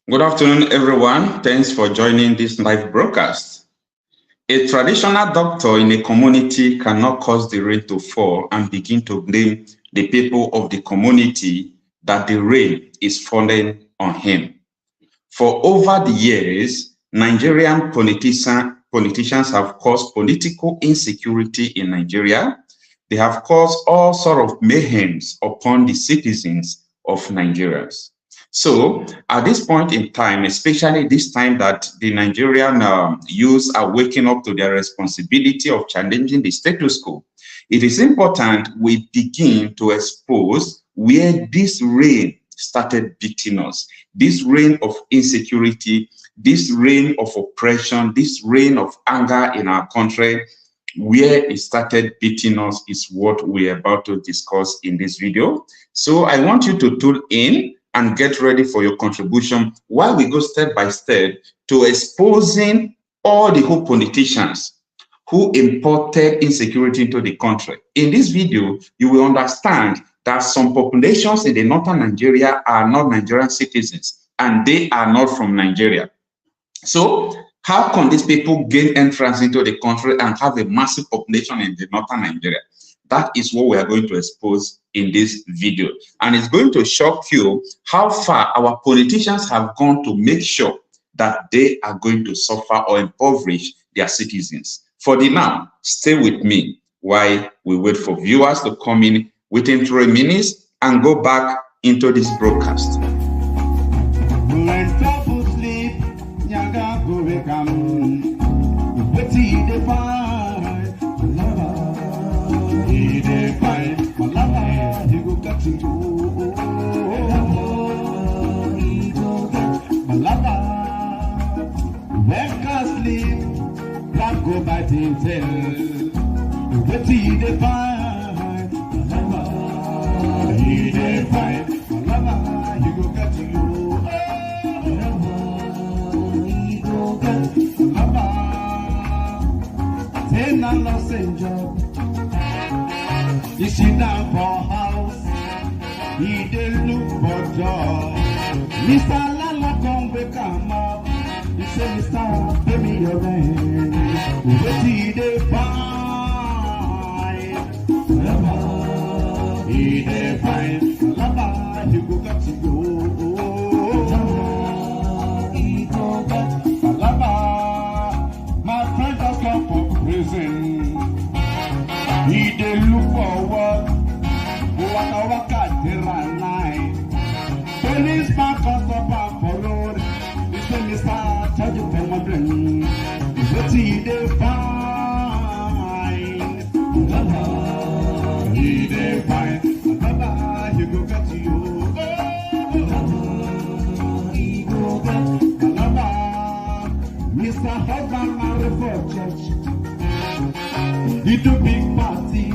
Good afternoon, everyone. Thanks for joining this live broadcast. A traditional doctor in a community cannot cause the rain to fall and begin to blame the people of the community that the rain is falling on him. For over the years, Nigerian politicians have caused political insecurity in Nigeria. They have caused all sorts of mayhem upon the citizens of Nigerians. So at this point in time, especially this time that the Nigerian youths are waking up to their responsibility of challenging the status quo, it is important we begin to expose where this rain started beating us. This reign of insecurity, this reign of oppression, this reign of anger in our country, where it started beating us is what we're about to discuss in this video. So I want you to tune in and get ready for your contribution while we go step by step to exposing all the whole politicians who imported insecurity into the country. In this video, you will understand that some populations in the northern Nigeria are not Nigerian citizens and they are not from Nigeria. So how can these people gain entrance into the country and have a massive population in the northern Nigeria? That is what we are going to expose in this video. And it's going to shock you how far our politicians have gone to make sure that they are going to suffer or impoverish their citizens. For the now, stay with me while we wait for viewers to come in within 3 minutes and go back into this broadcast. Go by the he define, he go get you. He go get ten and same job. He sit down for house, he dey look for job. Mr. Lala come wake him up. He say, Mr. pay me your rent. What he define? He define. Lala, he go get you. He go get Lala. My friend has come from prison. He dey look for work. Waka there at night. Policeman comes up and followed. He say, Mr. Charge you for my brain. What he define? Lala, he define. Lala, he go get you. He go get Lala. Mr. Husband married for church. He do big party.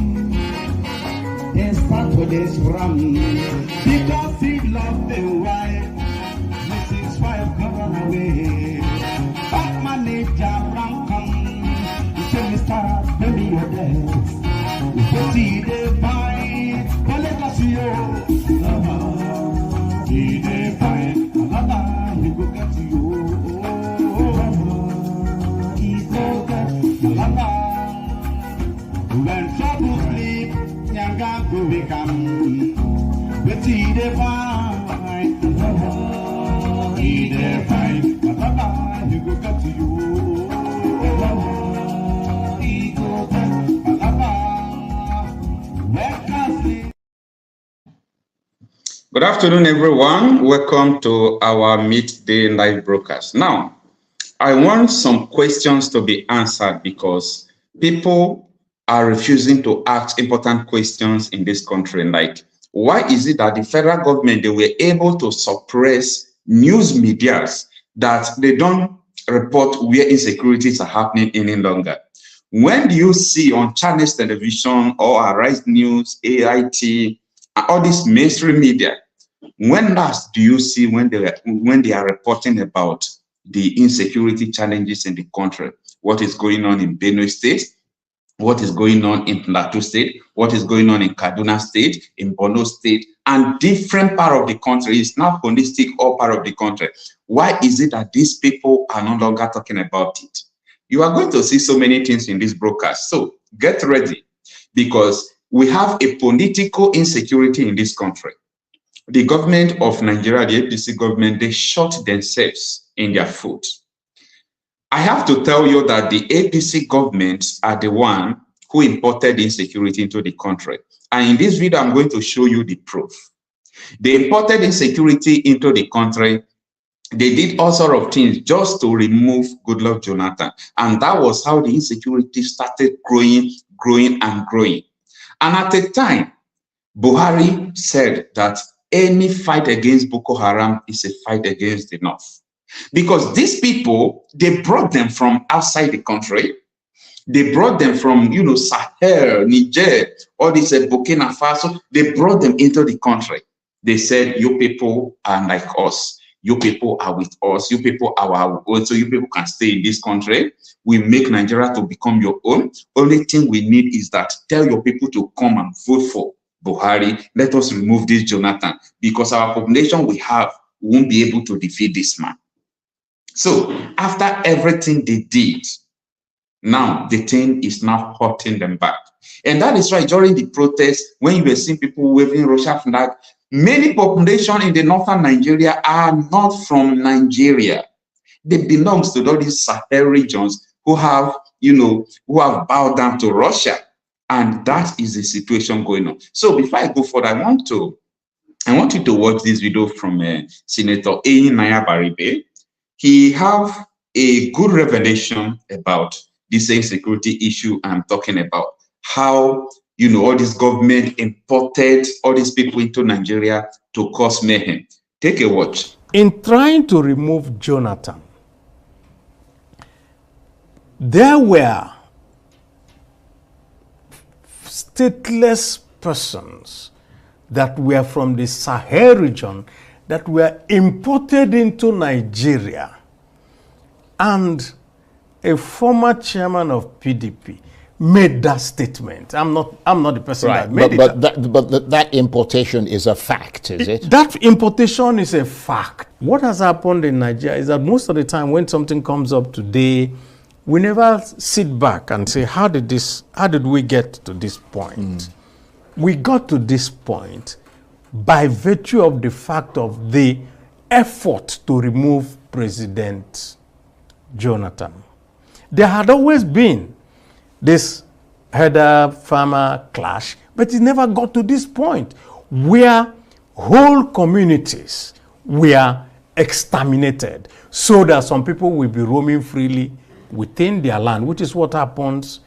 He start with his rum because he loved the wife. Mrs. Wife gone away. Back manager ran come. He said, Mr. pay me your debts. What he define? Polygamy. He define. Another he go get you. He go get another. When trouble sleep, Nyanga go become. What he define? He define. Another he go get you. He go get another. Good afternoon, everyone. Welcome to our midday live broadcast. Now, I want some questions to be answered because people are refusing to ask important questions in this country. Like, why is it that the federal government, they were able to suppress news medias that they don't report where insecurities are happening any longer? When do you see on Chinese television or Arise News, AIT, all this mainstream media, when last do you see when they are reporting about the insecurity challenges in the country? What is going on in Benue State? what is going on in Plateau State, what is going on in Kaduna State, in Borno State, and different part of the country. It's not holistic, all part of the country. Why is it that these people are no longer talking about it? You are going to see so many things in this broadcast. So get ready, because we have a political insecurity in this country. The government of Nigeria, the APC government, they shot themselves in their foot. I have to tell you that the APC governments are the one who imported insecurity into the country. And in this video, I'm going to show you the proof. They imported insecurity into the country. They did all sorts of things just to remove Goodluck Jonathan. And that was how the insecurity started growing. And at the time, Buhari said that any fight against Boko Haram is a fight against the North. Because these people, they brought them from outside the country. They brought them from, Sahel, Niger, all this Burkina Faso. They brought them into the country. They said, you people are like us. You people are with us. You people are our own. So you people can stay in this country. We make Nigeria to become your own. Only thing we need is that tell your people to come and vote for Buhari. Let us remove this Jonathan, because our population we have won't be able to defeat this man. So after everything they did, now the thing is now hurting them back. And that is why during the protest, when you were seeing people waving Russia flag, many population in the northern Nigeria are not from Nigeria. They belong to all these Sahel regions who have, who have bowed down to Russia. And that is the situation going on. So before I go further, I want you to watch this video from Senator Naya Baribe. He have a good revelation about this insecurity issue I'm talking about. How, all this government imported all these people into Nigeria to cause mayhem. Take a watch. In trying to remove Jonathan, there were stateless persons that were from the Sahel region that were imported into Nigeria, and a former chairman of PDP made that statement. I'm not the person that made it. But that importation is a fact, is it? That importation is a fact. What has happened in Nigeria is that most of the time when something comes up today, we never sit back and say, how did we get to this point? We got to this point by virtue of the fact of the effort to remove President Jonathan. There had always been this herder-farmer clash, but it never got to this point where whole communities were exterminated so that some people will be roaming freely within their land, which is what happens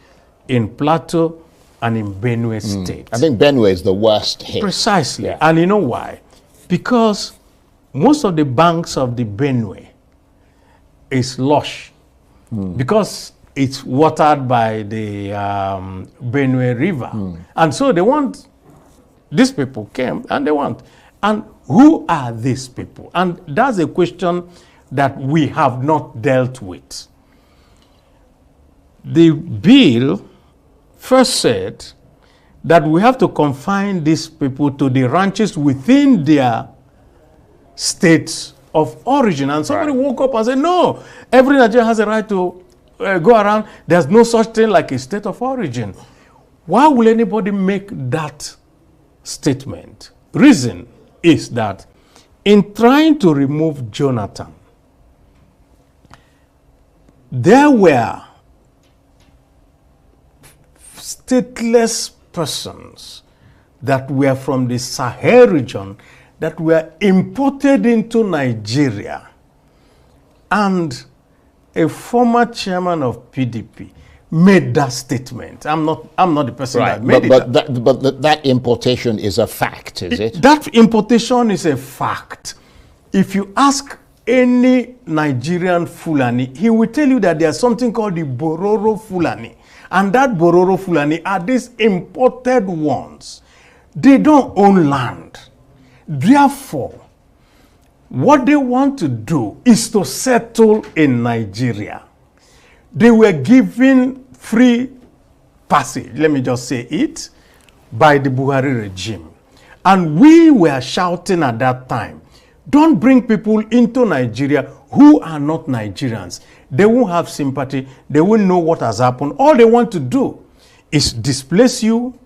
in Plateau and in Benue State. I think Benue is the worst hit. Precisely. Yeah. And you know why? Because most of the banks of the Benue is lush. Because it's watered by the Benue River. And so these people came and they want. And who are these people? And that's a question that we have not dealt with. The bill first said that we have to confine these people to the ranches within their states of origin. And somebody woke up and said, no, every Nigerian has a right to go around. There's no such thing like a state of origin. Why will anybody make that statement? Reason is that in trying to remove Jonathan, there were stateless persons that were from the Sahel region that were imported into Nigeria, and a former chairman of PDP made that statement. I'm not the person that made it. But that importation is a fact, is it? That importation is a fact. If you ask any Nigerian Fulani, he will tell you that there's something called the Bororo Fulani. And that Bororo Fulani are these imported ones. They don't own land. Therefore, what they want to do is to settle in Nigeria. They were given free passage, let me just say it, by the Buhari regime. And we were shouting at that time, don't bring people into Nigeria who are not Nigerians. They won't have sympathy. They won't know what has happened. All they want to do is displace you,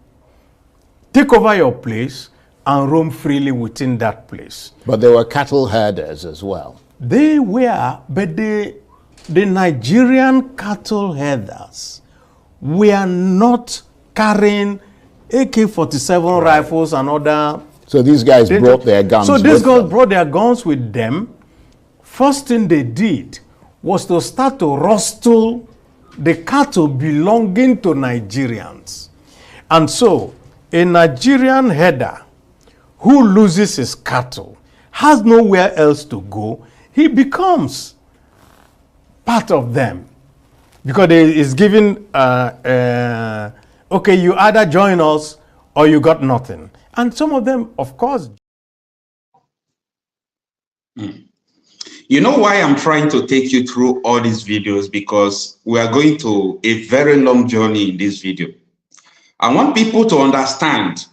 take over your place, and roam freely within that place. But there were cattle herders as well. They were, but the Nigerian cattle herders were not carrying AK-47 rifles and other. So these guys brought their guns So with these guys them. brought their guns with them. First thing they did was to start to rustle the cattle belonging to Nigerians. And so a Nigerian herder who loses his cattle, has nowhere else to go, he becomes part of them. Because he is given, okay, you either join us or you got nothing. And some of them, of course. You know why I'm trying to take you through all these videos? Because we are going to a very long journey in this video. I want people to understand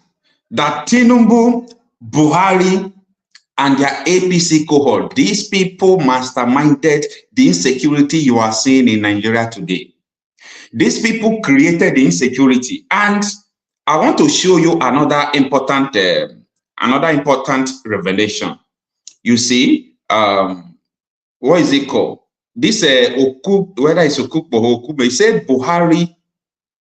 that Tinubu, Buhari, and their APC cohort, these people masterminded the insecurity you are seeing in Nigeria today. These people created the insecurity. And I want to show you another important revelation. You see, what is it called? This whether it's Okubo or Okubo, he said Buhari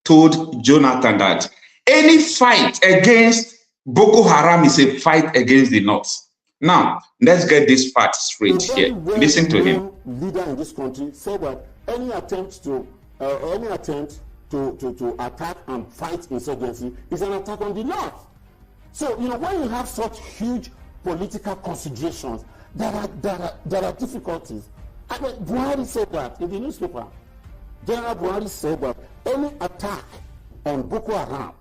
told Jonathan that any fight against Boko Haram is a fight against the North. Now, let's get this part straight here. Listen to him. Leader in this country said that any attempt to attack and fight insurgency is an attack on the North. So, you know, when you have such huge political considerations, there are difficulties. I mean, Buhari said that in the newspaper. General Buhari said that any attack on Boko Haram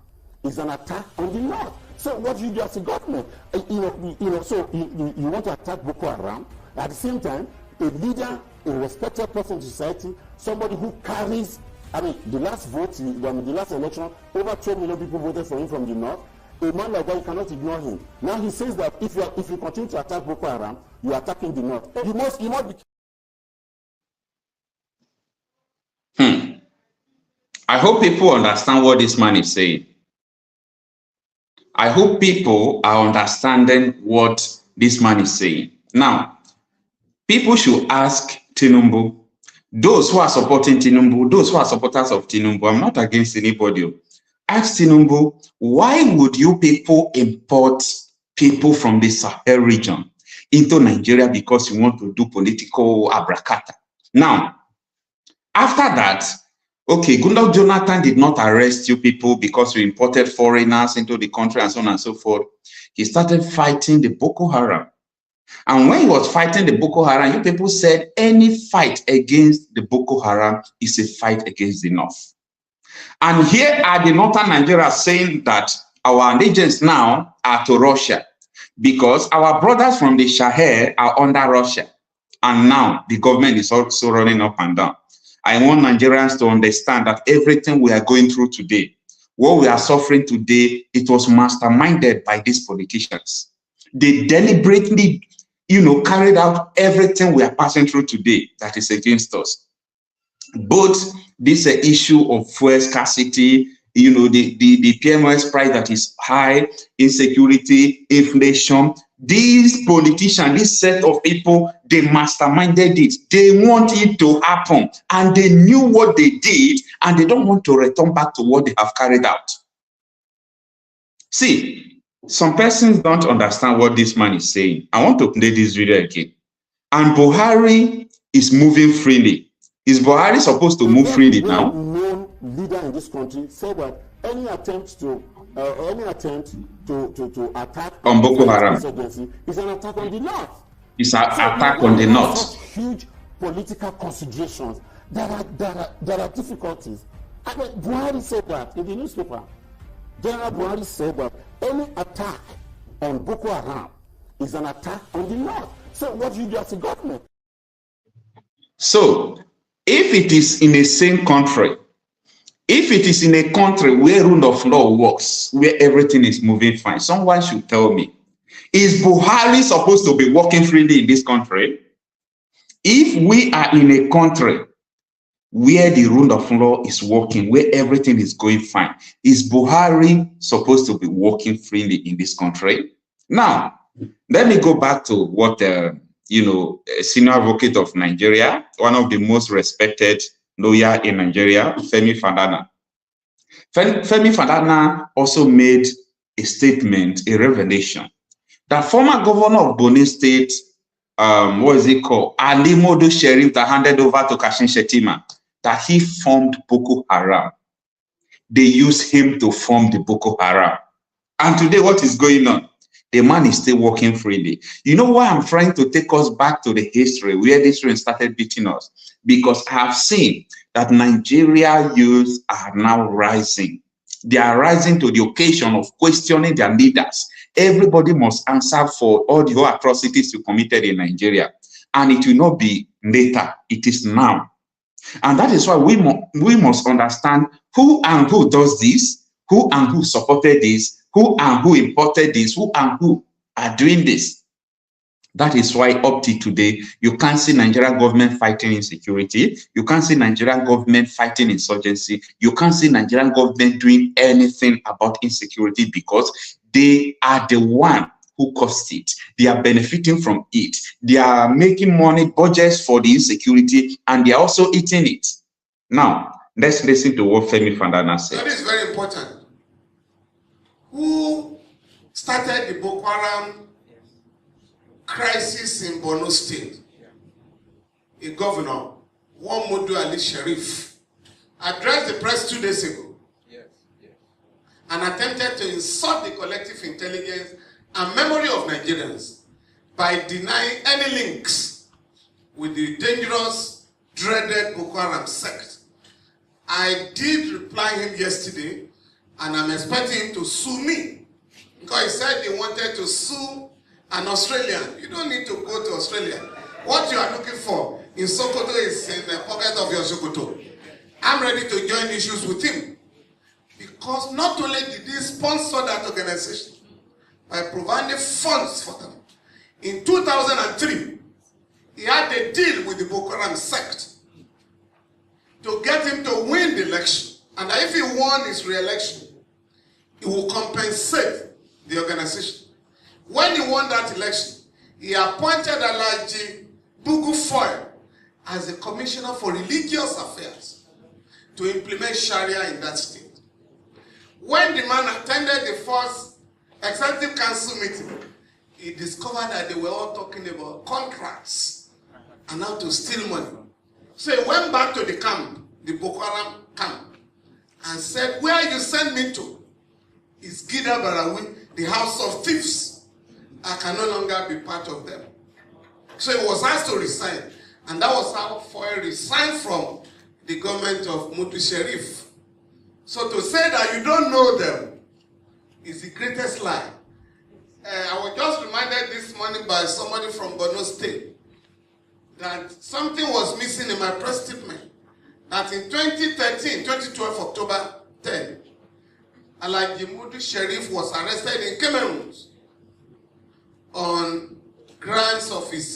is an attack on the North. So what you do as a government, so you want to attack Boko Haram, at the same time, a leader, a respected person in society, somebody who carries, I mean, the last vote, the last election, over 12 million people voted for him from the North. A man like that, you cannot ignore him. Now he says that if you continue to attack Boko Haram, you are attacking the North. You must be. I hope people understand what this man is saying. I hope people are understanding what this man is saying. Now, people should ask Tinubu, those who are supporting Tinubu, those who are supporters of Tinubu, I'm not against anybody. Ask Tinubu, why would you people import people from the Sahel region into Nigeria because you want to do political abracata? Now, after that, okay, Goodluck Jonathan did not arrest you people because you imported foreigners into the country and so on and so forth. He started fighting the Boko Haram. And when he was fighting the Boko Haram, you people said any fight against the Boko Haram is a fight against the North. And here are the Northern Nigeria saying that our allegiance now are to Russia because our brothers from the Sahel are under Russia. And now the government is also running up and down. I want Nigerians to understand that everything we are going through today, what we are suffering today, it was masterminded by these politicians. They deliberately, carried out everything we are passing through today that is against us. Both this issue of fuel scarcity, the PMOS price that is high, insecurity, inflation. These politicians, this set of people, they masterminded it. They want it to happen. And they knew what they did, and they don't want to return back to what they have carried out. See, some persons don't understand what this man is saying. I want to play this video again. And Buhari is moving freely. Is Buhari supposed to move freely now? Known leader in this country said that any attempt to attack on Boko Haram is an attack on the North. It's an attack on the North. Huge political considerations. There are difficulties. I mean, Buhari said that in the newspaper. General Buhari said that any attack on Boko Haram is an attack on the North. So what do you do as a government? So, if it is in the same country, If it is in a country where rule of law works, where everything is moving fine, someone should tell me, is Buhari supposed to be working freely in this country? If we are in a country where the rule of law is working, where everything is going fine, is Buhari supposed to be working freely in this country? Now, let me go back to what, a senior advocate of Nigeria, one of the most respected lawyer in Nigeria, Femi Falana. Femi Falana also made a statement, a revelation, that former governor of Borno State, what is it called, Ali Modu Sheriff, that handed over to Kashim Shettima, that he formed Boko Haram. They used him to form the Boko Haram. And today, what is going on? The man is still working freely. You know why I'm trying to take us back to the history where this rain started beating us? Because I have seen that Nigeria youth are now rising. They are rising to the occasion of questioning their leaders. Everybody must answer for all the atrocities you committed in Nigeria. And it will not be later, it is now. And that is why we must understand who and who does this, who and who supported this, who and who imported this, who and who are doing this. That is why up to today, you can't see Nigerian government fighting insecurity. You can't see Nigerian government fighting insurgency. You can't see Nigerian government doing anything about insecurity because they are the one who caused it. They are benefiting from it. They are making money, budgets for the insecurity, and they are also eating it. Now, let's listen to what Femi Falana said. That is very important. Who started the Boko Haram crisis in Borno State? A governor, Modu Ali Sheriff, addressed the press 2 days ago and attempted to insult the collective intelligence and memory of Nigerians by denying any links with the dangerous, dreaded Boko Haram sect. I did reply him yesterday, and I'm expecting him to sue me, because he said he wanted to sue an Australian. You don't need to go to Australia. What you are looking for in Sokoto is in the pocket of your Sokoto. I'm ready to join issues with him, because not only did he sponsor that organization by providing funds for them, in 2003, he had a deal with the Boko Haram sect to get him to win the election. And if he won his re-election, he will compensate the organization. When he won that election, he appointed Alhaji Bugu Foy as the Commissioner for Religious Affairs to implement Sharia in that state. When the man attended the first Executive Council meeting, he discovered that they were all talking about contracts and how to steal money. So he went back to the camp, the Boko Haram camp, and said, where you send me to is Gida Barawi, the house of thieves. I can no longer be part of them. So he was asked to resign. And that was how Foy resigned from the government of Modu Sheriff. So to say that you don't know them is the greatest lie. I was just reminded this morning by somebody from Borno State that something was missing in my press statement. That in 2012, October 10, Alhaji Modu Sheriff was arrested in Cameroon on grounds of his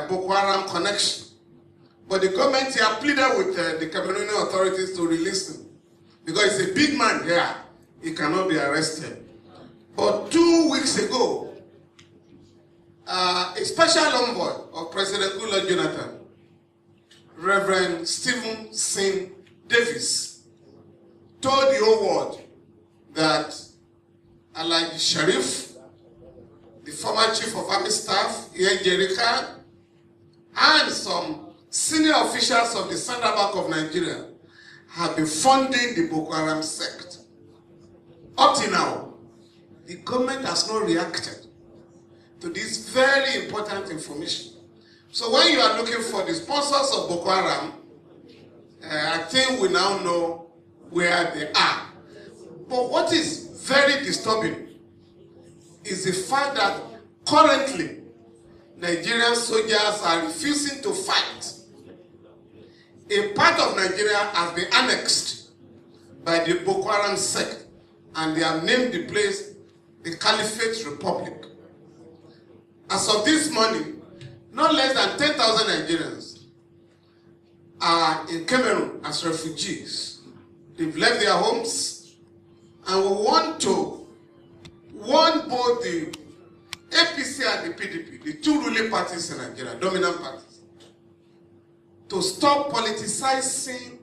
Boko Haram connection. But the government here pleaded with the Cameroonian authorities to release him, because he's a big man here. He cannot be arrested. But 2 weeks ago, a special envoy of President Goodluck Jonathan, Reverend Stephen Singh Davis, told the whole world that Alhaji Sheriff, the former chief of army staff, Ian Jerika, and some senior officials of the Central Bank of Nigeria have been funding the Boko Haram sect. Up till now, the government has not reacted to this very important information. So when you are looking for the sponsors of Boko Haram, I think we now know where they are. But what is very disturbing is the fact that currently Nigerian soldiers are refusing to fight. a part of Nigeria has been annexed by the Boko Haram sect, and they have named the place the Caliphate Republic. As of this morning, not less than 10,000 Nigerians are in Cameroon as refugees. They've left their homes, and we want to warn both the APC and the PDP, the two ruling parties in Nigeria, dominant parties, to stop politicizing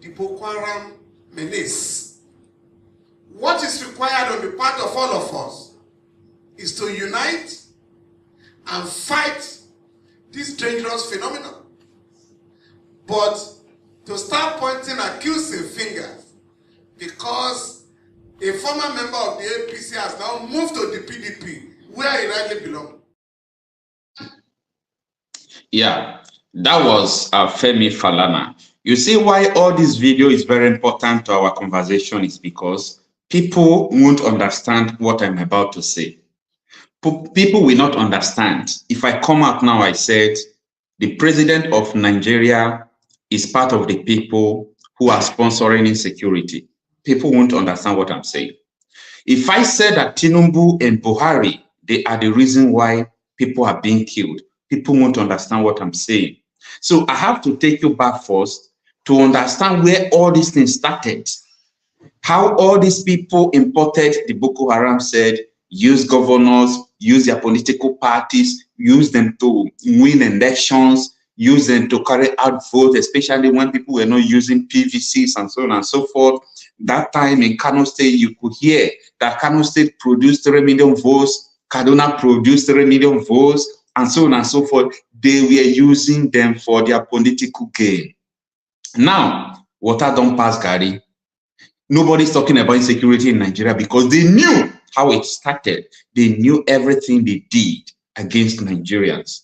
the Boko Haram menace. What is required on the part of all of us is to unite and fight this dangerous phenomenon. But to start pointing accusing fingers because a former member of the APC has now moved to the PDP, where he rightly belongs. Yeah, that was Femi Falana. You see why all this video is very important to our conversation is because people won't understand what I'm about to say. People will not understand. If I come out now, I said, the president of Nigeria is part of the people who are sponsoring insecurity. People won't understand what I'm saying. If I said that Tinubu and Buhari, they are the reason why people are being killed, people won't understand what I'm saying. So I have to take you back first to understand where all these things started. How all these people imported the Boko Haram said, use governors, use their political parties, use them to win elections, use them to carry out votes, especially when people were not using PVCs and so on and so forth. That time in Kanu State, you could hear that Kanu State produced 3 million votes, Kaduna produced 3 million votes, and so on and so forth. They were using them for their political gain. Now, water don't pass Gary. Nobody's talking about insecurity in Nigeria because they knew how it started. They knew everything they did against Nigerians.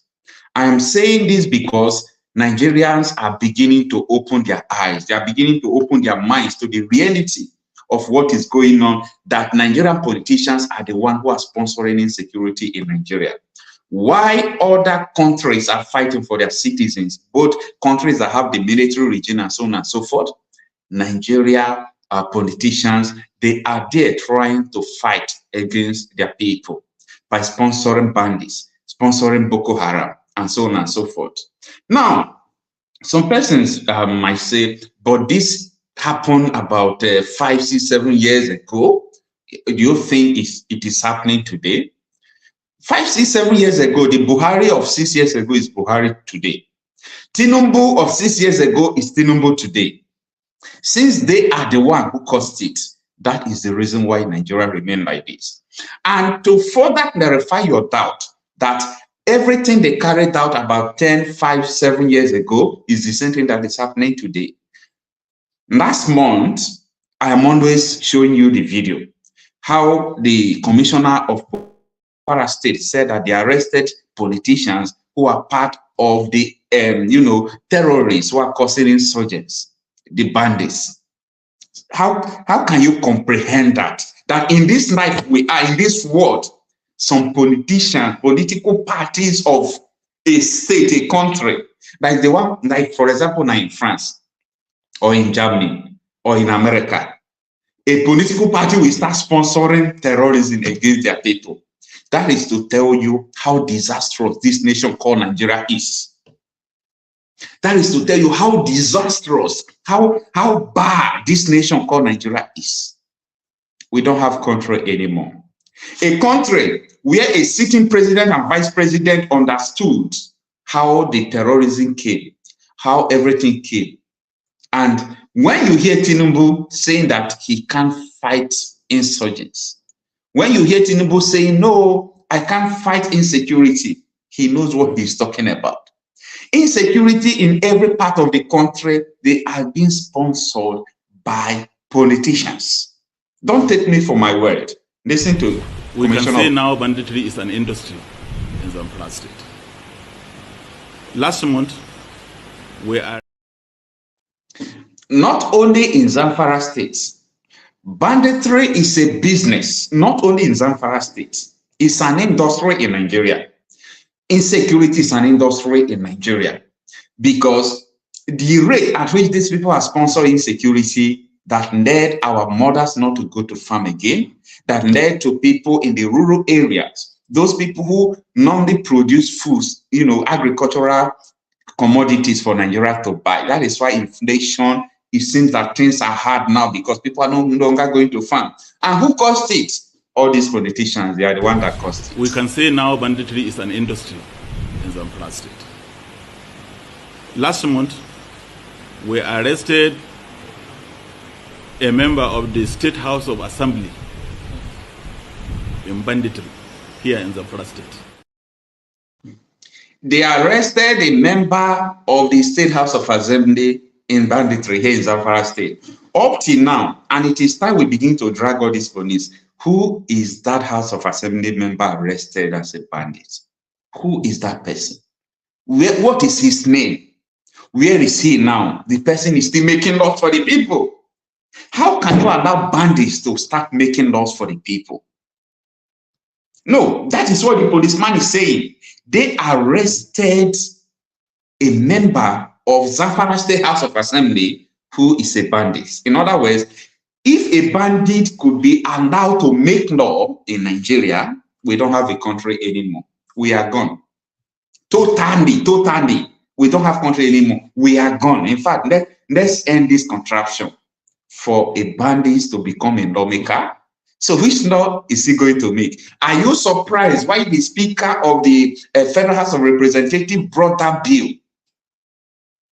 I am saying this because Nigerians are beginning to open their eyes. They are beginning to open their minds to the reality of what is going on, that Nigerian politicians are the ones who are sponsoring insecurity in Nigeria. Why other countries are fighting for their citizens, both countries that have the military regime and so on and so forth, Nigeria politicians, they are there trying to fight against their people by sponsoring bandits, sponsoring Boko Haram, and so on and so forth. Now, some persons might say, but this happened about 5, 6, 7 years ago. Do you think it is happening today? 5, 6, 7 years ago, the Buhari of 6 years ago is Buhari today. Tinubu of 6 years ago is Tinubu today. Since they are the one who caused it, that is the reason why Nigeria remains like this. And to further clarify your doubt that everything they carried out about 10, 5, 7 years ago is the same thing that is happening today. Last month, I am always showing you the video, how the commissioner of Kwara State said that they arrested politicians who are part of the, terrorists who are causing insurgents, the bandits. How can you comprehend that? That in this life we are, in this world, some politicians, political parties of a state, a country, like the one, like for example, now in France, or in Germany, or in America, a political party will start sponsoring terrorism against their people. That is to tell you how disastrous this nation called Nigeria is. That is to tell you how disastrous, how bad this nation called Nigeria is. We don't have country anymore. A country where a sitting president and vice president understood how the terrorism came, how everything came. And when you hear Tinubu saying that he can't fight insurgents, when you hear Tinubu saying, no, I can't fight insecurity, he knows what he's talking about. Insecurity in every part of the country, they are being sponsored by politicians. Don't take me for my word. Listen to we can say now banditry is an industry in Zamfara State. Last month, we are not only in Zamfara State, banditry is a business, not only in Zamfara State. It's an industry in Nigeria. Insecurity is an industry in Nigeria because the rate at which these people are sponsoring insecurity that led our mothers not to go to farm again, that led to people in the rural areas, those people who normally produce foods, agricultural commodities for Nigeria to buy. That is why inflation, it seems that things are hard now because people are no longer going to farm. And who caused it? All these politicians, they are the one that caused it. We can say now banditry is an industry in Zamfara State. Last month, we arrested a member of the State House of Assembly in banditry here in Zamfara State. They arrested a member of the State House of Assembly in banditry here in Zamfara State. Up till now, and it is time we begin to drag all these police. Who is that House of Assembly member arrested as a bandit? Who is that person? What is his name? Where is he now? The person is still making laws for the people. How can you allow bandits to start making laws for the people? No, that is what the policeman is saying. They arrested a member of Zamfara State House of Assembly who is a bandit. In other words, if a bandit could be allowed to make law in Nigeria, we don't have a country anymore. We are gone. Totally. We don't have country anymore. We are gone. In fact, let's end this contraption for a bandit to become a lawmaker. So which law is he going to make? Are you surprised why the Speaker of the Federal House of Representatives brought that bill?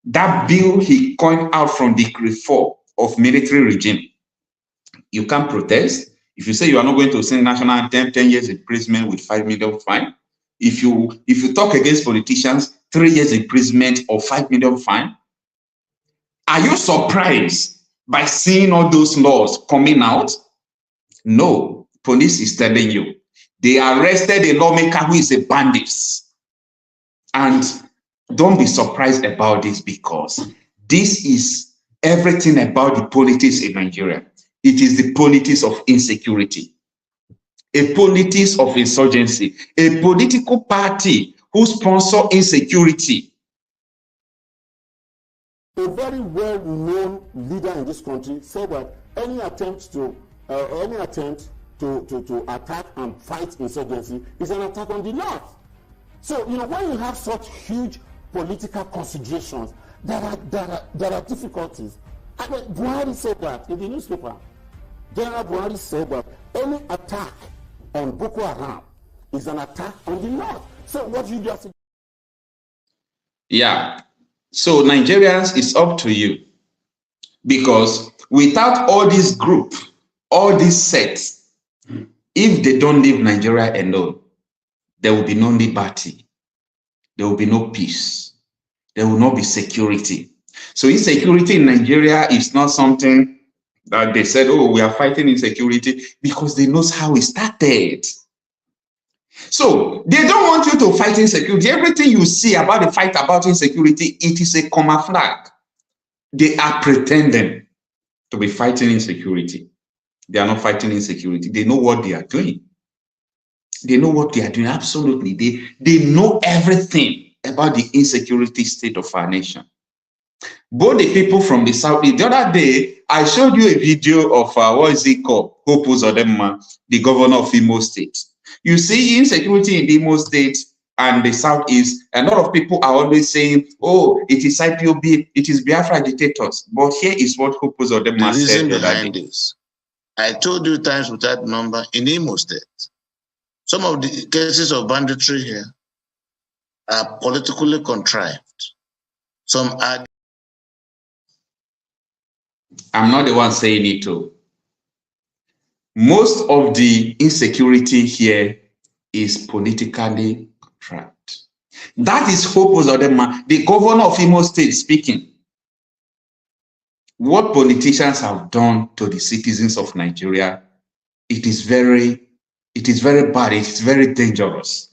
That bill he coined out from Decree 4 of military regime. You can't protest. If you say you are not going to sing national anthem, 10 years imprisonment with 5 million fine. If you talk against politicians, 3 years imprisonment or 5 million fine. Are you surprised by seeing all those laws coming out? No, police is telling you. They arrested a lawmaker who is a bandit. And don't be surprised about this because this is everything about the politics in Nigeria. It is the politics of insecurity, a politics of insurgency, a political party who sponsor insecurity. A very well-known leader in this country said that any attempt to attack and fight insurgency is an attack on the North. So, when you have such huge political considerations, there are difficulties. I mean, Buhari said that in the newspaper. General Buhari said that any attack on Boko Haram is an attack on the North. So what you just... Yeah. So Nigerians, it's up to you. Because without all this group, all these sets, if they don't leave Nigeria alone, there will be no liberty. There will be no peace. There will not be security. So insecurity in Nigeria is not something that they said, oh, we are fighting insecurity, because they know how it started. So they don't want you to fight insecurity. Everything you see about the fight about insecurity, it is a camouflage. They are pretending to be fighting insecurity. They are not fighting insecurity. They know what they are doing. They know what they are doing. Absolutely. They know everything about the insecurity state of our nation. Both the people from the South. The other day, I showed you a video of what is it called? Hope Uzodinma, the governor of Imo State. You see insecurity in the Imo State and the Southeast. A lot of people are always saying, oh, it is IPOB, it is Biafra agitators. But here is what Hope Uzodinma said. The reason behind this, I told you times without number, in Imo State, some of the cases of banditry here are politically contrived. Some are... I'm not the one saying it too. Most of the insecurity here is politically contrived. That is Hope Uzodinma, the governor of Imo State, speaking. What politicians have done to the citizens of Nigeria, it is very bad. It is very dangerous.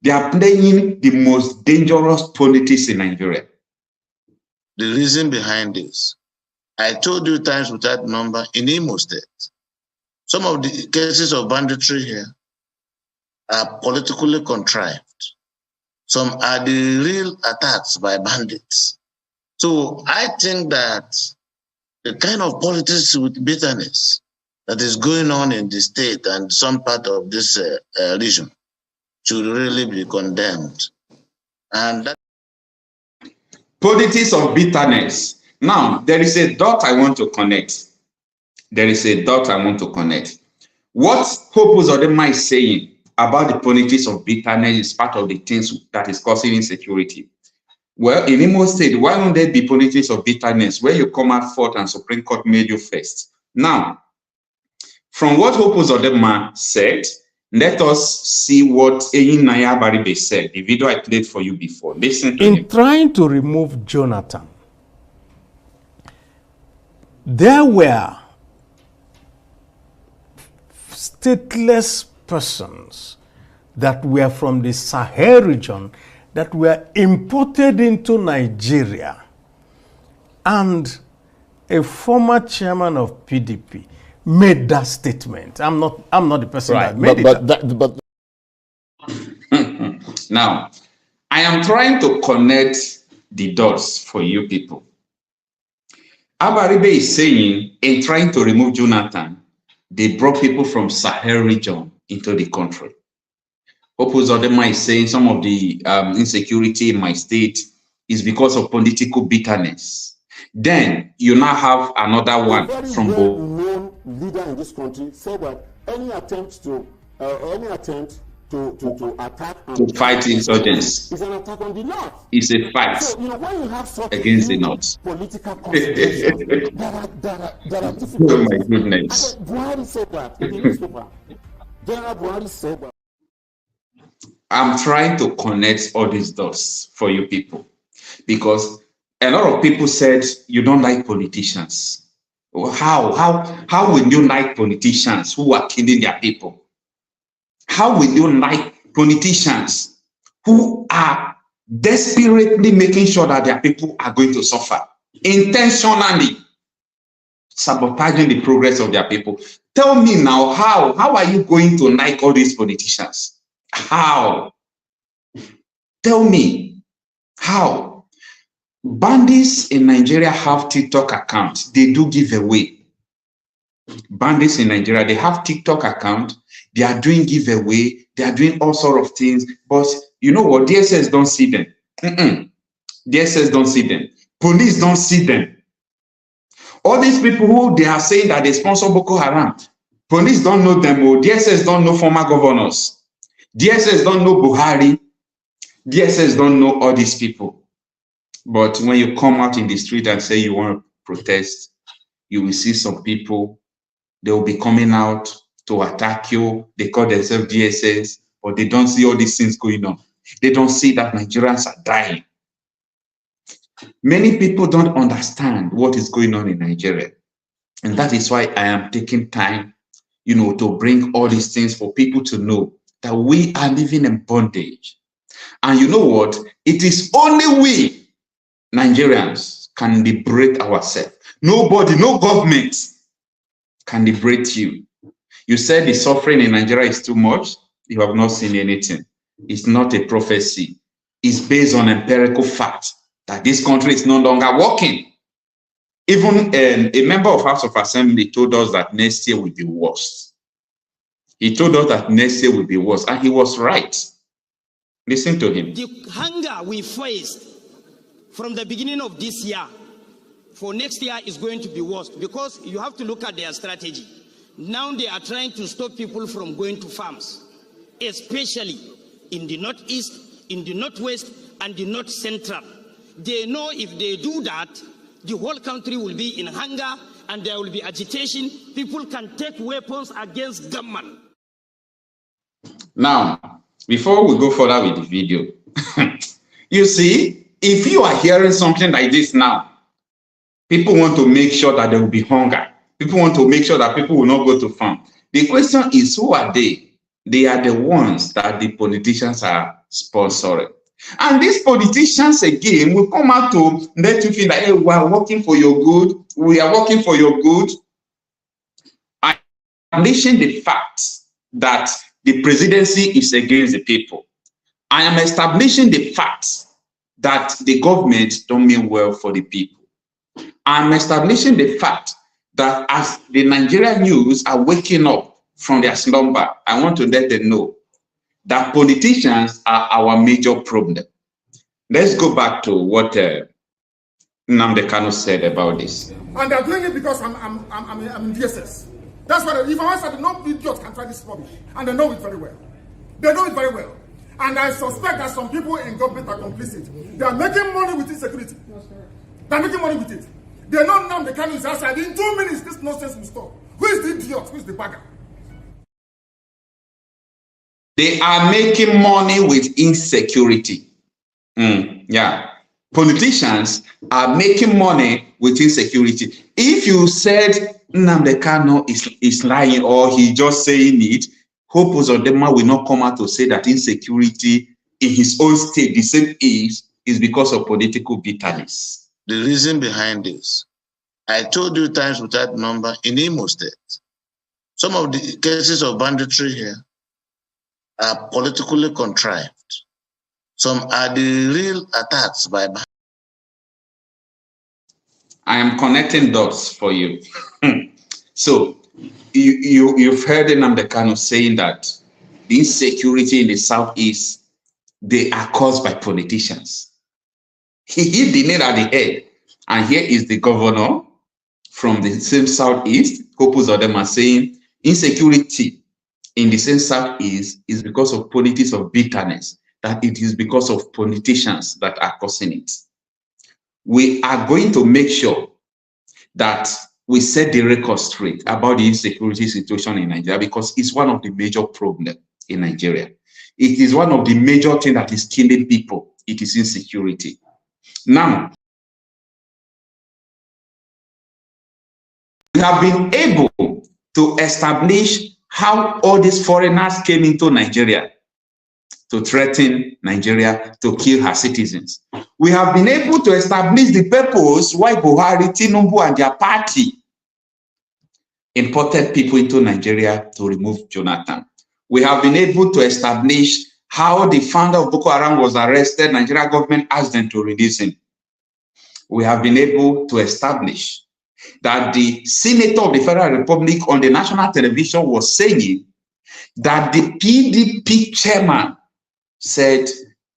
They are playing the most dangerous politics in Nigeria. The reason behind this, I told you times without number, in Imo State, some of the cases of banditry here are politically contrived. Some are the real attacks by bandits. So I think that the kind of politics with bitterness that is going on in the state and some part of this region should really be condemned. And that politics of bitterness. Now, there is a dot I want to connect. There is a dot I want to connect. What Hope Uzodinma is saying about the politics of bitterness is part of the things that is causing insecurity. Well, in Imo State, why won't there be politics of bitterness where you come out fourth and Supreme Court made you first? Now, from what Hope Uzodinma said, let us see what Eyin Naya Baribe said, the video I played for you before. Listen to him. In trying to remove Jonathan, there were stateless persons that were from the Sahel region that were imported into Nigeria, and a former chairman of PDP made that statement. I'm not the person that made it. Now, I am trying to connect the dots for you people. Abaribe is saying, in trying to remove Jonathan, they brought people from Sahel region into the country. Hope Uzodinma is saying some of the insecurity in my state is because of political bitterness. Then you now have another one from known leader in this country said that any attempt to attack and to fight insurgents is an attack on the North. It's a fight So, when you have such against the North. Political considerations that are difficult. Oh my goodness. Buhari said that in the newspaper. General Buhari said that. I'm trying to connect all these dots for you people because a lot of people said you don't like politicians. Well, how will you like politicians who are killing their people? How will you like politicians who are desperately making sure that their people are going to suffer, intentionally sabotaging the progress of their people? Tell me now, how are you going to like all these politicians? How? Tell me, how? Bandits in Nigeria have TikTok accounts. They do give away. Bandits in Nigeria, they have TikTok account. They are doing giveaway. They are doing all sort of things. But you know what? DSS don't see them. DSS don't see them. Police don't see them. All these people who they are saying that they sponsor Boko Haram, police don't know them. Or DSS don't know former governors. DSS don't know Buhari. DSS don't know all these people. But when you come out in the street and say you want to protest, you will see some people, they will be coming out to attack you. They call themselves DSS, but they don't see all these things going on. They don't see that Nigerians are dying. Many people don't understand what is going on in Nigeria. And that is why I am taking time, to bring all these things for people to know that we are living in bondage. And you know what? It is only we, Nigerians, can liberate ourselves. Nobody, no government can liberate you. You said the suffering in Nigeria is too much. You have not seen anything. It's not a prophecy. It's based on empirical fact that this country is no longer working. Even a member of House of Assembly told us that next year will be worse. He told us that next year will be worse, and he was right. Listen to him. The hunger we faced from the beginning of this year for next year is going to be worse, because you have to look at their strategy. Now they are trying to stop people from going to farms, especially in the northeast, in the northwest, and the north central. They know if they do that, the whole country will be in hunger and there will be agitation. People can take weapons against government. Now, before we go further with the video, you see, if you are hearing something like this now, people want to make sure that there will be hunger. People want to make sure that people will not go to farm. The question is, who are they? They are the ones that the politicians are sponsoring. And these politicians, again, will come out to let you feel like, hey, we are working for your good. We are working for your good. I am establishing the fact that the presidency is against the people. I am establishing the fact that the government don't mean well for the people. I'm establishing the fact that as the Nigerian youths are waking up from their slumber, I want to let them know that politicians are our major problem. Let's go back to what Nnamdi Kanu said about this. And they're doing it because I'm in DSS. That's what, if I want to say, no idiots can try this rubbish. And they know it very well. They know it very well. And I suspect that some people in government are complicit. They are making money with insecurity. They're making money with it. They know now the Kanu is outside. In 2 minutes, this nonsense will stop. Who is the idiot? Who is the bagger? They are making money with insecurity. Yeah. Politicians are making money with insecurity. If you said Nnamdi Kanu is lying or he just saying it, Hope Uzodinma will not come out to say that insecurity in his own state, the same is because of political bitterness. The reason behind this, I told you times without number, in Imo State, some of the cases of banditry here are politically contrived. Some are the real attacks by. I am connecting dots for you. So you've heard Nnamdi Kanu saying that the insecurity in the southeast, they are caused by politicians. He hit the nail at the head, and here is the governor from the same southeast, Hope Uzodinma, saying insecurity in the same southeast is because of politics of bitterness, that it is because of politicians that are causing it. We are going to make sure that we set the record straight about the insecurity situation in Nigeria, because it's one of the major problems in Nigeria. It is one of the major things that is killing people. It is insecurity. Now, we have been able to establish how all these foreigners came into Nigeria to threaten Nigeria, to kill her citizens. We have been able to establish the purpose why Buhari, Tinubu, and their party imported people into Nigeria to remove Jonathan. We have been able to establish how the founder of Boko Haram was arrested. Nigeria government asked them to release him. We have been able to establish that the Senator of the Federal Republic on the national television was saying that the PDP chairman said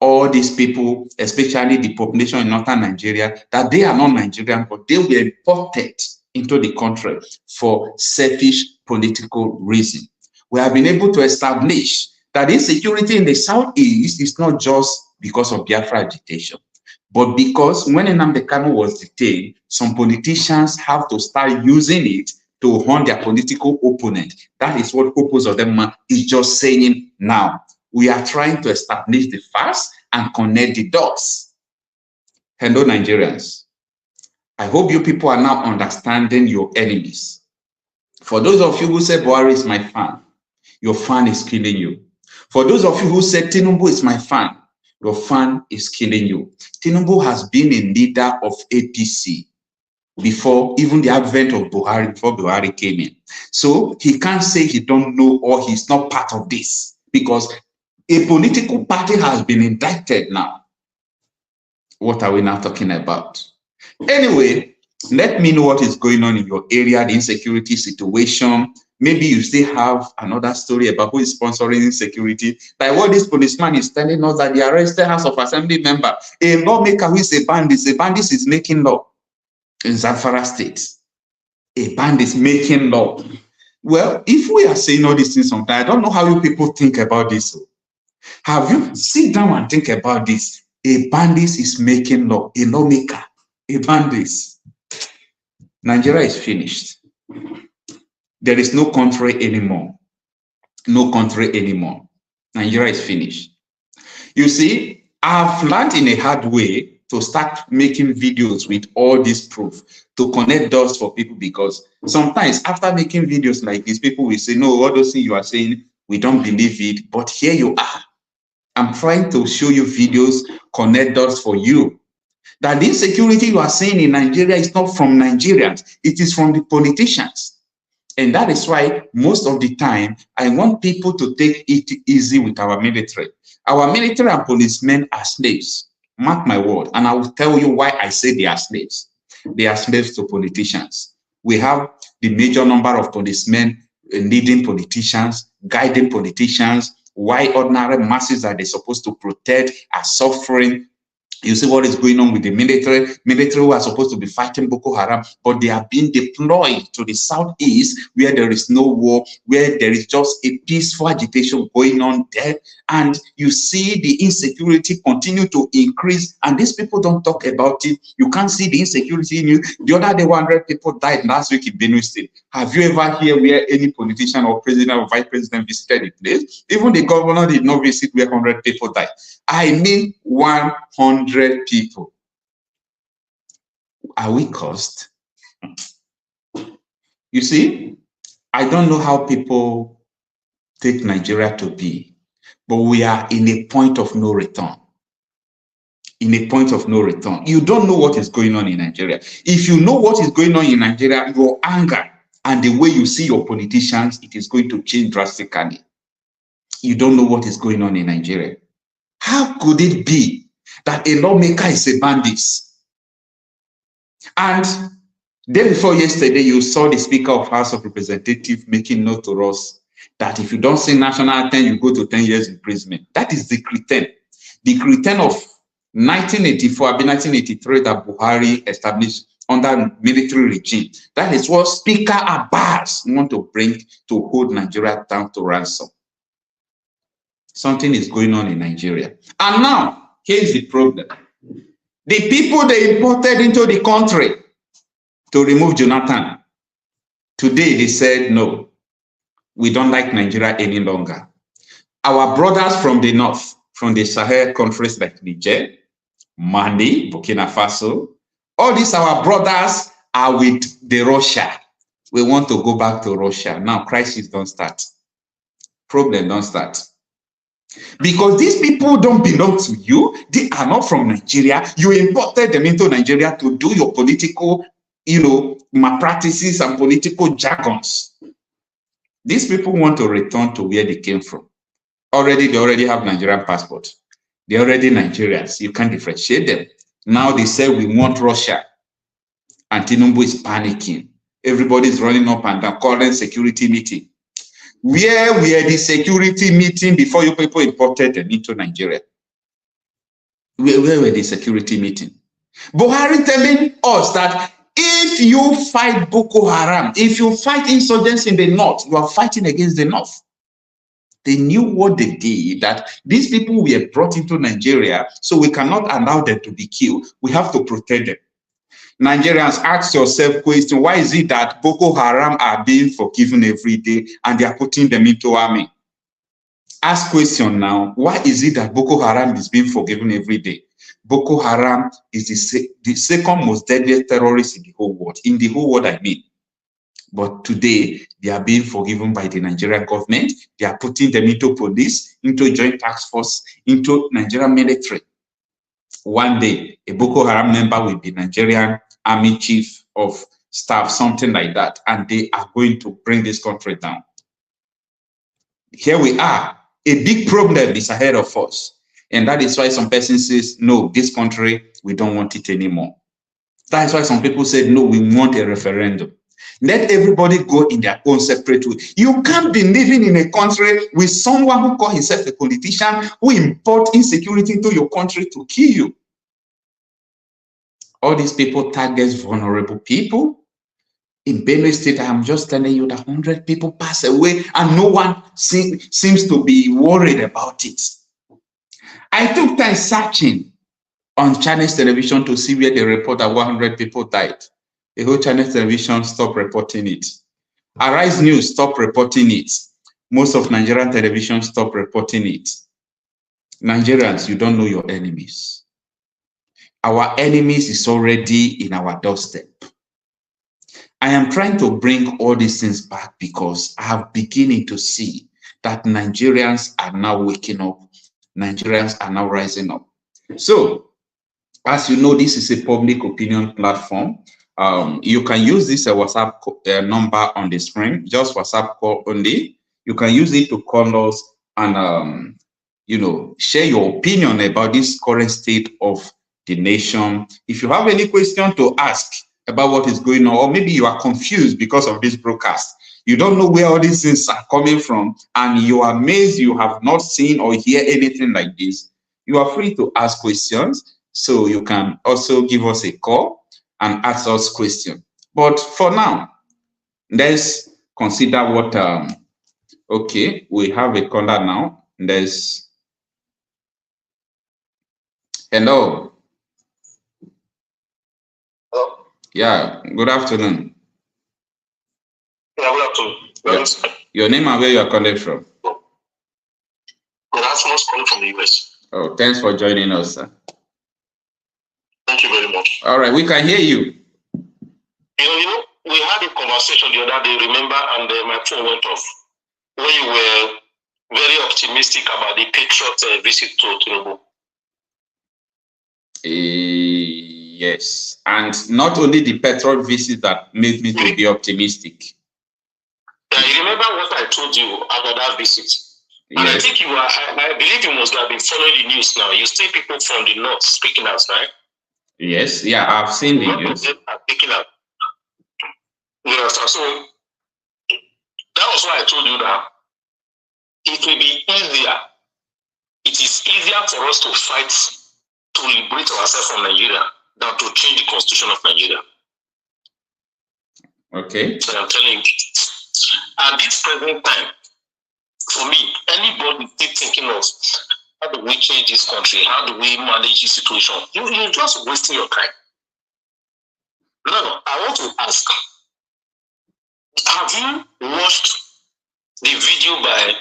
all these people, especially the population in northern Nigeria, that they are not Nigerian, but they were imported into the country for selfish political reasons. We have been able to establish that insecurity in the southeast is not just because of Biafra agitation, but because when Nnamdi Kanu was detained, some politicians have to start using it to hunt their political opponent. That is what Hope Uzodinma is just saying now. We are trying to establish the facts and connect the dots. Hello, Nigerians. I hope you people are now understanding your enemies. For those of you who say Buhari is my fan, your fan is killing you. For those of you who say Tinubu is my fan, your fan is killing you. Tinubu has been a leader of APC before even the advent of Buhari, before Buhari came in. So he can't say he don't know or he's not part of this, because a political party has been indicted now. What are we now talking about? Anyway, let me know what is going on in your area, the insecurity situation. Maybe you still have another story about who is sponsoring insecurity. Like what this policeman is telling us, that the arrested House of Assembly member, a lawmaker who is a bandit is making law in Zamfara State. A bandit is making law. Well, if we are saying all these things sometimes, I don't know how you people think about this. Have you sit down and think about this? A bandit is making law, a lawmaker, a bandit. Nigeria is finished. There is no country anymore. No country anymore. Nigeria is finished. You see, I've learned in a hard way to start making videos with all this proof to connect dots for people, because sometimes after making videos like this, people will say, no, all those things you are saying, we don't believe it, but here you are. I'm trying to show you videos, connect dots for you. That the insecurity you are seeing in Nigeria is not from Nigerians, it is from the politicians. And that is why most of the time, I want people to take it easy with our military. Our military and policemen are slaves. Mark my word, and I will tell you why I say they are slaves. They are slaves to politicians. We have the major number of policemen leading politicians, guiding politicians, why ordinary masses that they're supposed to protect are suffering. You see what is going on with the military who are supposed to be fighting Boko Haram, but they are being deployed to the southeast where there is no war, where there is just a peaceful agitation going on there. And you see the insecurity continue to increase, and these people don't talk about it. You can't see the insecurity in you. The other day, 100 people died last week in Benue State. Have you ever heard where any politician or president or vice president visited the place? Even the governor did not visit where 100 people died. I mean 100 people. Are we cursed? You see, I don't know how people take Nigeria to be, but we are in a point of no return. In a point of no return. You don't know what is going on in Nigeria. If you know what is going on in Nigeria, your anger and the way you see your politicians, it is going to change drastically. You don't know what is going on in Nigeria. How could it be that a lawmaker is a bandit? And day before yesterday, you saw the Speaker of House of Representatives making note to us that if you don't sing national anthem, you go to 10 years imprisonment. That is Decree 10. Decree 10 of 1984, 1983 that Buhari established under military regime. That is what Speaker Abbas want to bring to hold Nigeria down to ransom. Something is going on in Nigeria. And now, here's the problem. The people they imported into the country to remove Jonathan, today they said, no, we don't like Nigeria any longer. Our brothers from the north, from the Sahel countries like Niger, Mali, Burkina Faso, all these our brothers are with the Russia. We want to go back to Russia. Now crisis don't start. Problem don't start. Because these people don't belong to you. They are not from Nigeria. You imported them into Nigeria to do your political, malpractices and political jargons. These people want to return to where they came from. They already have Nigerian passport. They're already Nigerians. You can't differentiate them. Now they say we want Russia. And Tinubu is panicking. Everybody's running up and down, calling security meeting. Where were the security meeting before you people imported them into Nigeria? Where were the security meeting? Buhari telling us that if you fight Boko Haram, if you fight insurgents in the north, you are fighting against the north. They knew what they did, that these people were brought into Nigeria, so we cannot allow them to be killed. We have to protect them. Nigerians, ask yourself question, why is it that Boko Haram are being forgiven every day and they are putting them into army? Ask question now, why is it that Boko Haram is being forgiven every day? Boko Haram is the second most deadly terrorist in the whole world. In the whole world, I mean. But today, they are being forgiven by the Nigerian government. They are putting them into police, into joint task force, into Nigerian military. One day, a Boko Haram member will be Nigerian Army Chief of Staff, something like that, and they are going to bring this country down. Here we are. A big problem is ahead of us. And that is why some person says, no, this country, we don't want it anymore. That is why some people said, no, we want a referendum. Let everybody go in their own separate way. You can't be living in a country with someone who calls himself a politician who import insecurity into your country to kill you. All these people target vulnerable people. In Benue State, I'm just telling you that 100 people pass away and no one seems to be worried about it. I took time searching on Chinese television to see where they report that 100 people died. The whole Chinese television stopped reporting it. Arise News stopped reporting it. Most of Nigerian television stopped reporting it. Nigerians, you don't know your enemies. Our enemies is already in our doorstep. I am trying to bring all these things back because I have beginning to see that Nigerians are now waking up. Nigerians are now rising up. So, as you know, this is a public opinion platform. You can use this WhatsApp number on the screen, just WhatsApp call only. You can use it to call us and share your opinion about this current state of the nation. If you have any question to ask about what is going on, or maybe you are confused because of this broadcast, you don't know where all these things are coming from, and you are amazed you have not seen or hear anything like this, you are free to ask questions. So you can also give us a call and ask us questions. But for now, let's consider what, okay, we have a caller now. Hello. Hello. Yeah, good afternoon. Yeah, good afternoon. Yeah. Your name and where you are calling from? Erasmus calling from the US. Oh, thanks for joining us, sir. Thank you very much. All right, we can hear you. We had a conversation the other day, remember, and my phone went off. When you were very optimistic about the Patriot visit to Tinubu. Yes, and not only the Patriot visit that made me to be optimistic. Yeah, you remember what I told you about that visit? And yes. I think I believe you must have been following the news now. You see people from the north speaking out, right? Yes, yeah, I've seen the news. Speaking out. Yes, so that was why I told you that it will be easier. It is easier for us to fight to liberate ourselves from Nigeria than to change the constitution of Nigeria. Okay. So I'm telling you, at this present time, for me, anybody still thinking of how do we change this country, how do we manage this situation, you're just wasting your time. Now, I want to ask, have you watched the video by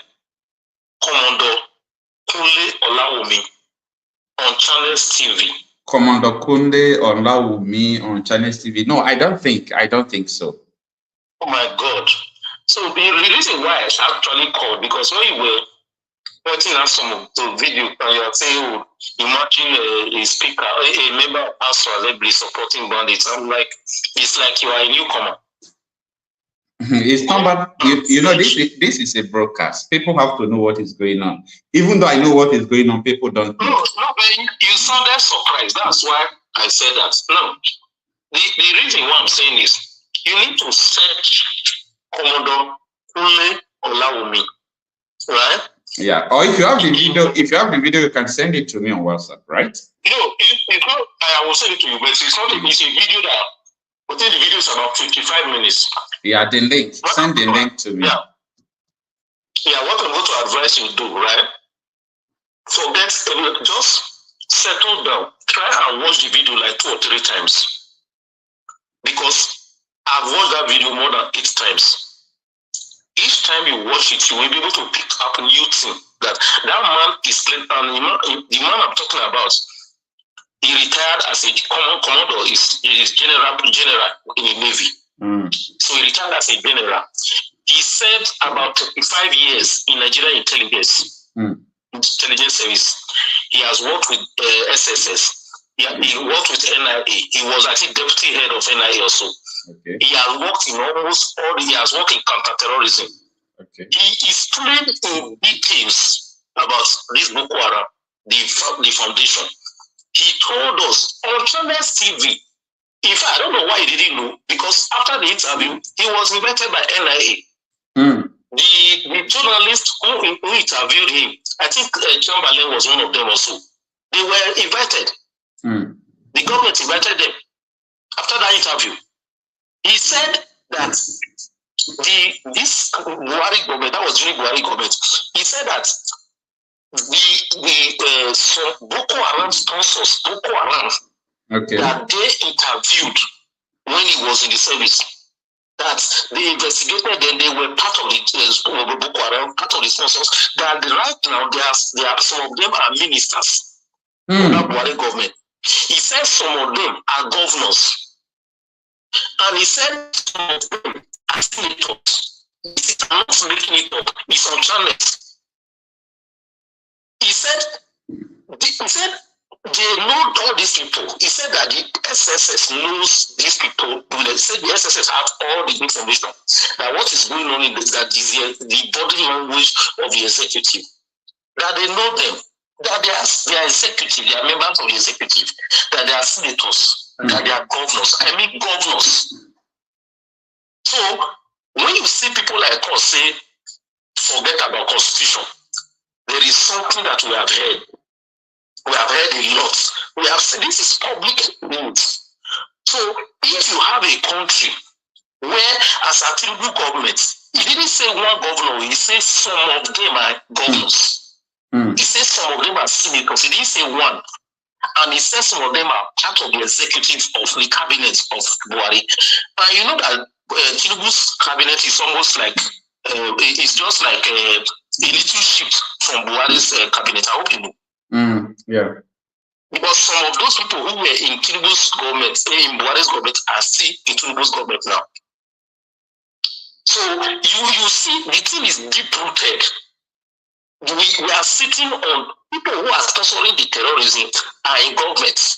Commodore Kunle Olawumi on Channels TV? Commodore Kunle Olawumi on Channels TV? No, I don't think so. Oh my God. So the reason why I actually called, because when you were pointing at some of the video and you are saying, oh, imagine a speaker, a member of House of Assembly supporting bandits, I'm like, it's like you are a newcomer. It's not bad. This is a broadcast. People have to know what is going on. Even though I know what is going on, people don't know. No, but you sounded surprised. That's why I said that. No, the reason why I'm saying is you need to search Commodore Kunle Olawumi, right? Yeah. Or if you have the video, you can send it to me on WhatsApp, right? No, it's not. I will send it to you, but it's not a video that. I think the video is about 55 minutes. Yeah, the link. Send the link to me. Yeah, what I'm going to advise you to do, right? Forget, just settle down. Try and watch the video like 2 or 3 times. Because I've watched that video more than 8 times. Each time you watch it, you will be able to pick up a new thing. That man is, and the man I'm talking about, he retired as a commodore, is general in the Navy. So he retired as a general. He served about 35 years in Nigerian intelligence service. He has worked with SSS. He worked with NIA. He was actually deputy head of NIA also. Okay. He has worked in almost all. He has worked in counterterrorism. Okay. He is trained in details about this Boko Haram, the foundation. He told us on Channels TV. In fact, I don't know why he didn't know, because after the interview, he was invited by NIA. The journalist who interviewed him, I think Chamberlain was one of them also. They were invited. The government invited them after that interview. He said that this Buhari government, that was during Buhari government, he said that some Boko Haram sponsors, Boko Haram, that they interviewed when he was in the service, that they investigated, then they were part of the Boko Haram, part of the sponsors, that right now there are some of them are ministers of that Buhari government. He said some of them are governors, and he said some of them are senators. I'm not making it up. It's on Channels. He said they know all these people. He said that the SSS knows these people. He said the SSS have all the information. That what is going on in that is the body language of the executive. that they know them, that they are executive, they are members of the executive, that they are senators, that they are governors. I mean governors. So when you see people like us say, forget about constitution, there is something that we have heard. We have heard a lot. We have said this is public news. So if you have a country where, as a Tinubu government, he didn't say one governor, he said some of them are governors. He said some of them are senators. He didn't say one. And he said some of them are part of the executive of the cabinet of Buhari. And you know that Tinubu's cabinet is almost like, it's just like a little shift from Buhari's cabinet. I hope you know. Yeah. Because some of those people who were in Tinubu's government, in Buhari's government, are still in Tinubu's government now. So you see, the thing is deep-rooted. We are sitting on people who are sponsoring the terrorism are in government.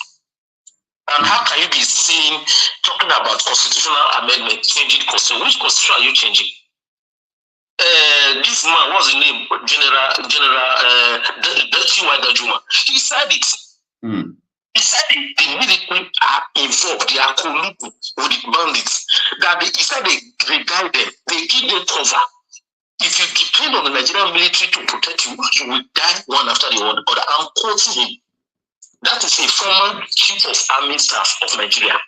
And how can you be talking about constitutional amendment, changing constitution? Which constitution are you changing? This man, what's his name? General Dajuma. He said it. He said the military are involved, they are colluding with the bandits. He said they guide them, they give them cover. If you depend on the Nigerian military to protect you, you will die one after the other. I'm quoting him. That is a former chief of army staff of Nigeria.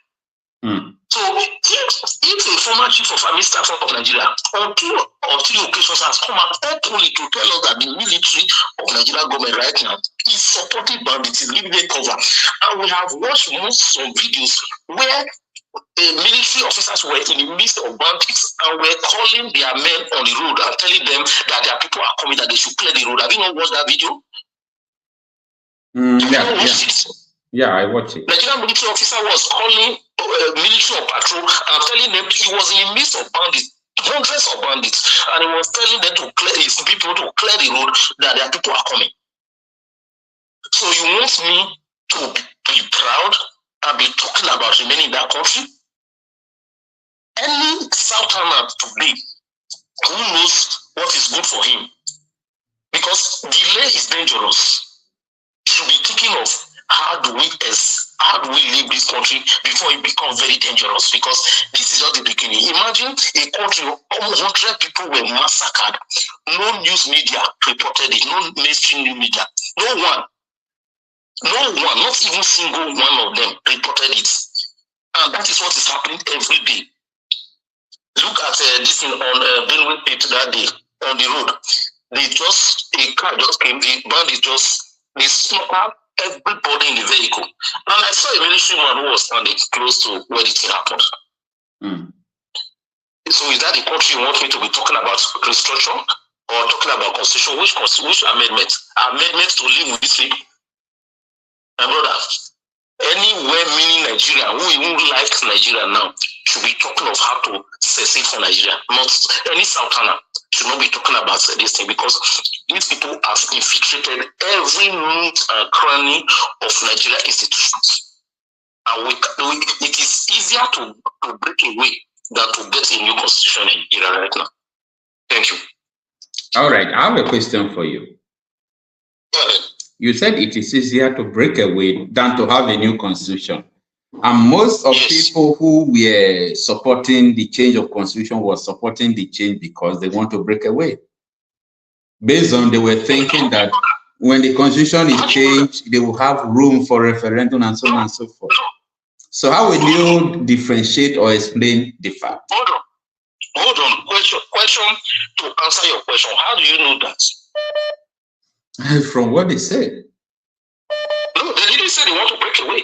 So if a former chief of army staff of Nigeria on 2 or 3 occasions has come out openly to tell us that the military of Nigeria government right now is supporting bandits, is giving them cover. And we have watched some videos where military officers were in the midst of bandits and were calling their men on the road and telling them that their people are coming, that they should clear the road. Have you not watched that video? Yeah, I watched it. Nigerian military officer was calling military on patrol and telling them he was in the midst of bandits, hundreds of bandits, and he was telling them to clear his people to clear the road, that their people are coming. So you want me to be proud and be talking about remaining in that country? Any Southerner today who knows what is good for him, because delay is dangerous, should be thinking of how do we leave this country before it becomes very dangerous, because this is just the beginning. Imagine a country where almost 100 people were massacred. No news media reported it, no mainstream news media. No one, not even single one of them reported it. And that is what is happening every day. Look at this thing on Benue Pit that day on the road. A car just came, the bandits they slaughtered everybody in the vehicle. And I saw a military man who was standing close to where the thing happened. So is that the country you want me to be talking about restructure or talking about constitution? Which amendment? Amendment to live with sleep? My brother, anywhere meaning Nigeria, who even likes Nigeria now, should be talking of how to secede for Nigeria. Not any Southerner should not be talking about this thing, because these people have infiltrated every nook and cranny of Nigeria institutions. And it is easier to break away than to get a new constitution in Nigeria right now. Thank you. All right, I have a question for you. You said it is easier to break away than to have a new constitution. And most of people who were supporting the change of constitution were supporting the change because they want to break away. Based on, they were thinking that when the constitution is changed, they will have room for referendum and so on and so forth. So how will you differentiate or explain the fact? Hold on. Question to answer your question. How do you know that? From what they said. No, they didn't say they want to break away.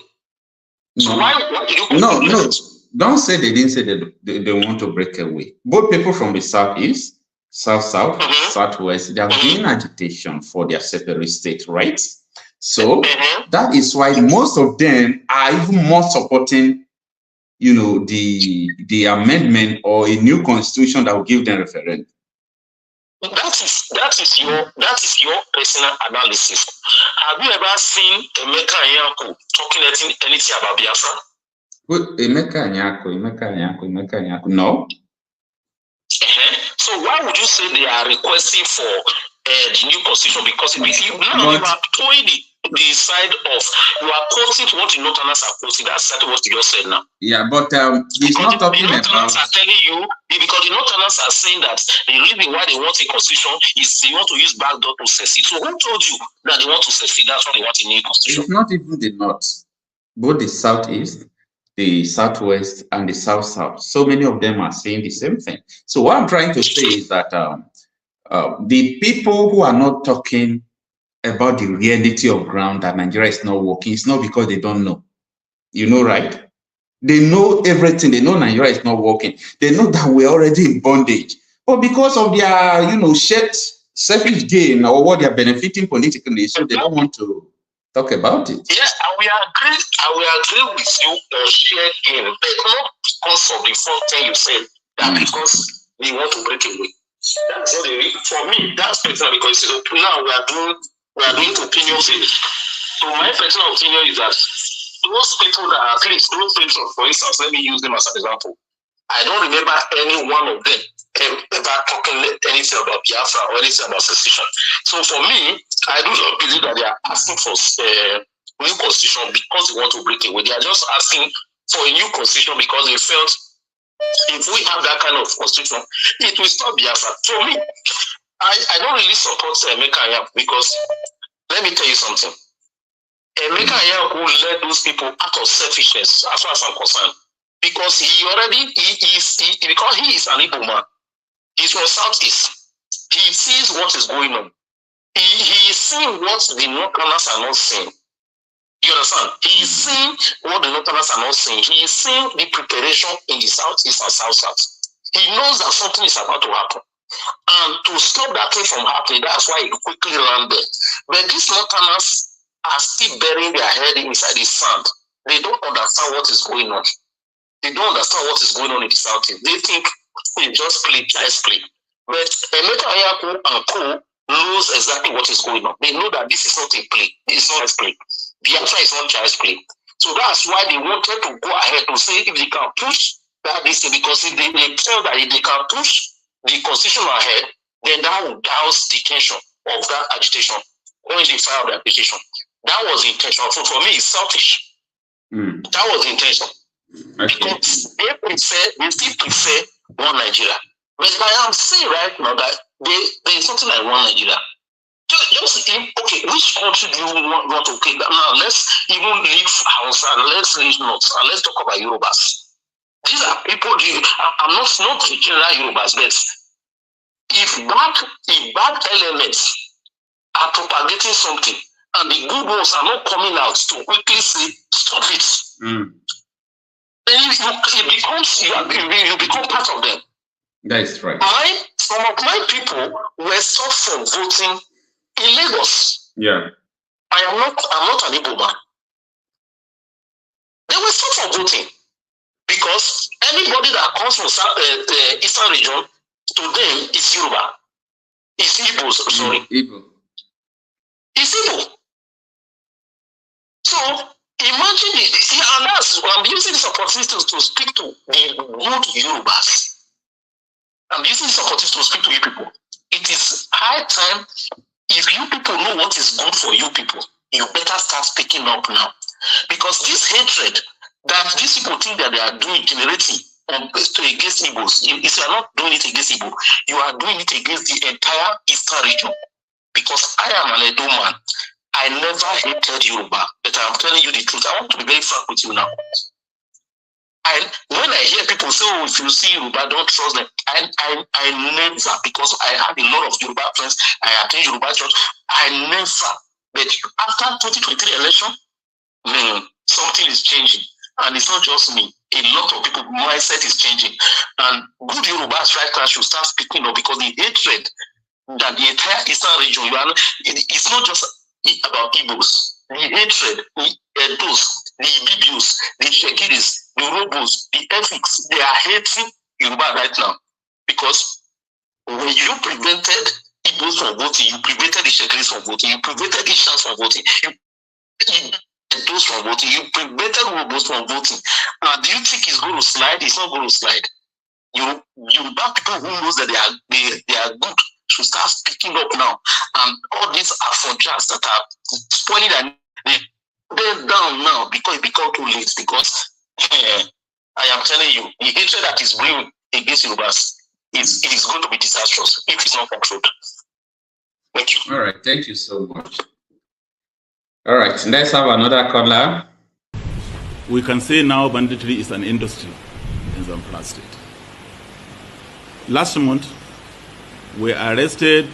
So why did you? No. Don't say they didn't say that they want to break away. Both people from the southeast, south, southwest, they are doing agitation for their separate state rights. So that is why most of them are even more supporting, the amendment or a new constitution that will give them referendum. That is your personal analysis. Have you ever seen Ebuka Obi talking anything about Biafra? No. So why would you say they are requesting for the new constitution, because if you now you are towing the side of, you are quoting what the Northerners are quoting. That's exactly what you just said now. Yeah, but he's not talking about. The Northerners are telling you, because the Northerners are saying that the reason why they want a constitution is they want to use backdoor to secede. So who told you that they want to secede? That's why they want a new constitution. It's not even the North. Both the Southeast, the Southwest, and the South-South. So many of them are saying the same thing. So what I'm trying to say is that the people who are not talking about the reality of ground that Nigeria is not working, it's not because they don't know. You know, right? They know everything. They know Nigeria is not working. They know that we're already in bondage. But because of their, shared selfish gain or what they're benefiting politically, so they don't want to talk about it. Yes, and we agree with you on shared gain, but not because of the first thing you said, that because they want to break away. That's what for me, that's personal, because now we are doing opinions. So my personal opinion is that those people that are, at least those people, for instance, let me use them as an example. I don't remember any one of them ever talking anything about Biafra or anything about secession. So for me, I do not believe that they are asking for new constitution because they want to break away. They are just asking for a new constitution because they felt if we have that kind of constitution, it will stop Biafra. For me, I don't really support Emeka Anyako, because let me tell you something. Emeka Anyako led those people out of selfishness, as far as I'm concerned, because because he is an Igbo man. He's from Southeast. He sees what is going on. He is seeing what the Northerners are not seeing. You understand? He is seeing what the Northerners are not seeing. He is seeing the preparation in the Southeast and South-South. He knows that something is about to happen. And to stop that thing from happening, that's why he quickly landed. But these Northerners are still burying their head inside the sand. They don't understand what is going on. They don't understand what is going on in the Southeast. They think they just play, child's play. But Emeka Anyako and co knows exactly what is going on. They know that this is not a play. It's not a play. Biafra is not child's play. So that's why they wanted to go ahead to say if they can push that this thing, because if they tell that if they can push the constitution ahead, then that will douse the tension of that agitation, only the fire of the agitation. That was the intention. So for me, it's selfish. That was the intention. Okay. Because they still prefer one Nigeria. But I am saying right now that there is something like one Nigeria. Okay, which country do you want to take? Now let's even leave Hausa, let's leave North, and let's talk about Yorubas. These are people. I'm not the general Yorubas, but if bad elements are propagating something and the good ones are not coming out to quickly say stop it, then you become part of them. That is right. Some of my people were stopped from voting in Lagos. Yeah. I'm not an Igbo man. They were stopped from voting because anybody that comes from Eastern region, to them is Yoruba. It's Igbo, sorry. Igbo. It's Igbo. So imagine it, and I'm using this opportunity to speak to the good Yorubas. I'm using this opportunity to speak to you people. It is high time, if you people know what is good for you people, you better start speaking up now. Because this hatred that these people think that they are doing, generating against Igbos, if you are not doing it against Igbo, you are doing it against the entire Eastern region. Because I am an Edo man. I never hated Yoruba, but I'm telling you the truth. I want to be very frank with you now. And when I hear people say, oh, if you see Yoruba, don't trust them, I never, because I have a lot of Yoruba friends, I attend Yoruba church, I never, but after 2023 election, something is changing. And it's not just me. A lot of people, mindset is changing. And good Yorubas right now should start speaking up, because the hatred that the entire Eastern region, it's not just about Igbos. The hatred, the Edos, the Ibibios, the Shekiris, the Robos, the Ethics, they are hating Yoruba right now. Because when you prevented Igbos from voting, you prevented the Shekiris from voting, you prevented the Shans from voting, you those from voting, you prevented Robos from voting. Do you think it's going to slide? It's not going to slide. You back people who knows that they are good should start speaking up now. And all these Afro-jazz that are spoiling and they put down now because it become too late. Because I am telling you, the hatred that is brewing against Yorubas is going to be disastrous if it's not controlled. Thank you. All right, thank you so much. All right, let's have another caller. We can say now banditry is an industry in Zamfara State. Last month, we arrested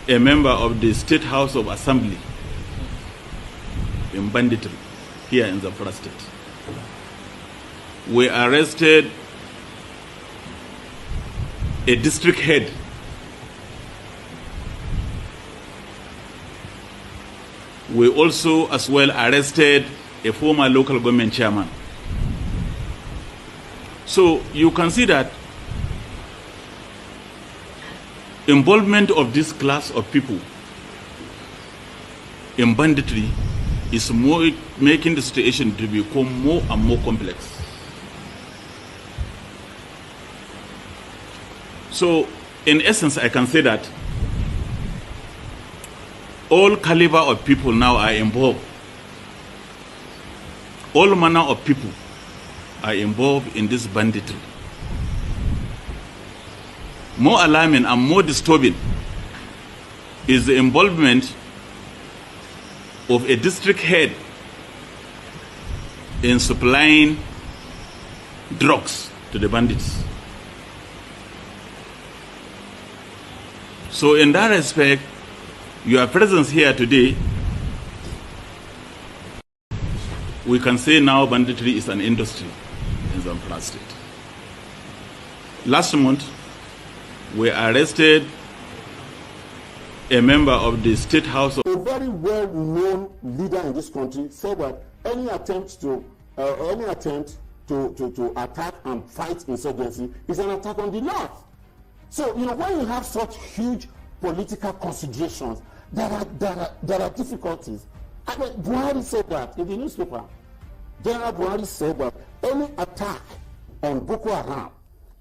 a member of the State House of Assembly in banditry here in Zamfara State. We arrested a district head. We also as well arrested a former local government chairman. So you can see that involvement of this class of people in banditry is more making the situation to become more and more complex. So in essence, I can say that all caliber of people now are involved. All manner of people are involved in this banditry. More alarming and more disturbing is the involvement of a district head in supplying drugs to the bandits. So in that respect, your presence here today, we can say now banditry is an industry in Zamfara State. Last month, we arrested a member of the State House of... A very well-known leader in this country said that any attempt to attack and fight insurgency is an attack on the North. So, you know, when you have such huge political considerations, there are difficulties. I mean, Buhari said that in the newspaper. General Buhari said that any attack on Boko Haram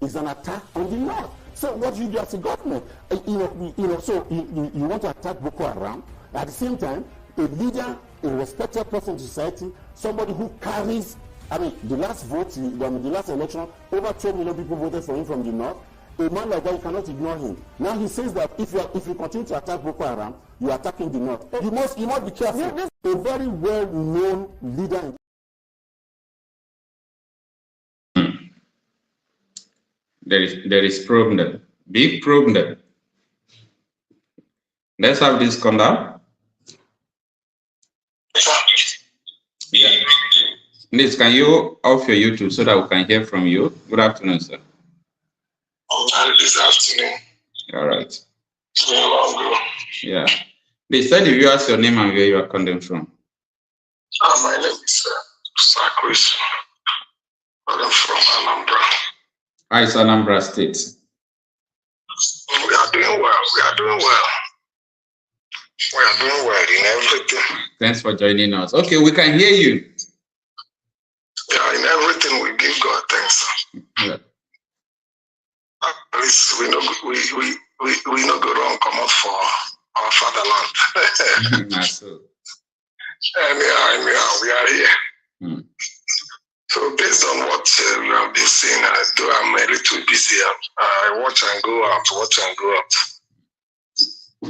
is an attack on the North. So what do you do as a government? So you want to attack Boko Haram. At the same time, a leader, a respected person in society, somebody who carries, I mean, the last vote, the last election, over 12 million people voted for him from the North. A man like that, you cannot ignore him. Now he says that if you continue to attack Boko Haram, you are attacking the North. You must be careful. A very well-known leader. There is problem, big problem. Let's have this caller. Yeah. Please, can you off your YouTube so that we can hear from you? Good afternoon, sir. This afternoon. All right. It's been a long ago. Yeah. Please tell the viewers your name and where you are calling from. My name is Chris. I'm from Anambra. It's Anambra State. We are doing well. We are doing well in everything. Thanks for joining us. Okay, we can hear you. Yeah, in everything we give God thanks. Yeah. At least we know go wrong come out for our fatherland. Anyhow, we are here. So based on what we have been seeing, I'm a little busy. I watch and go out.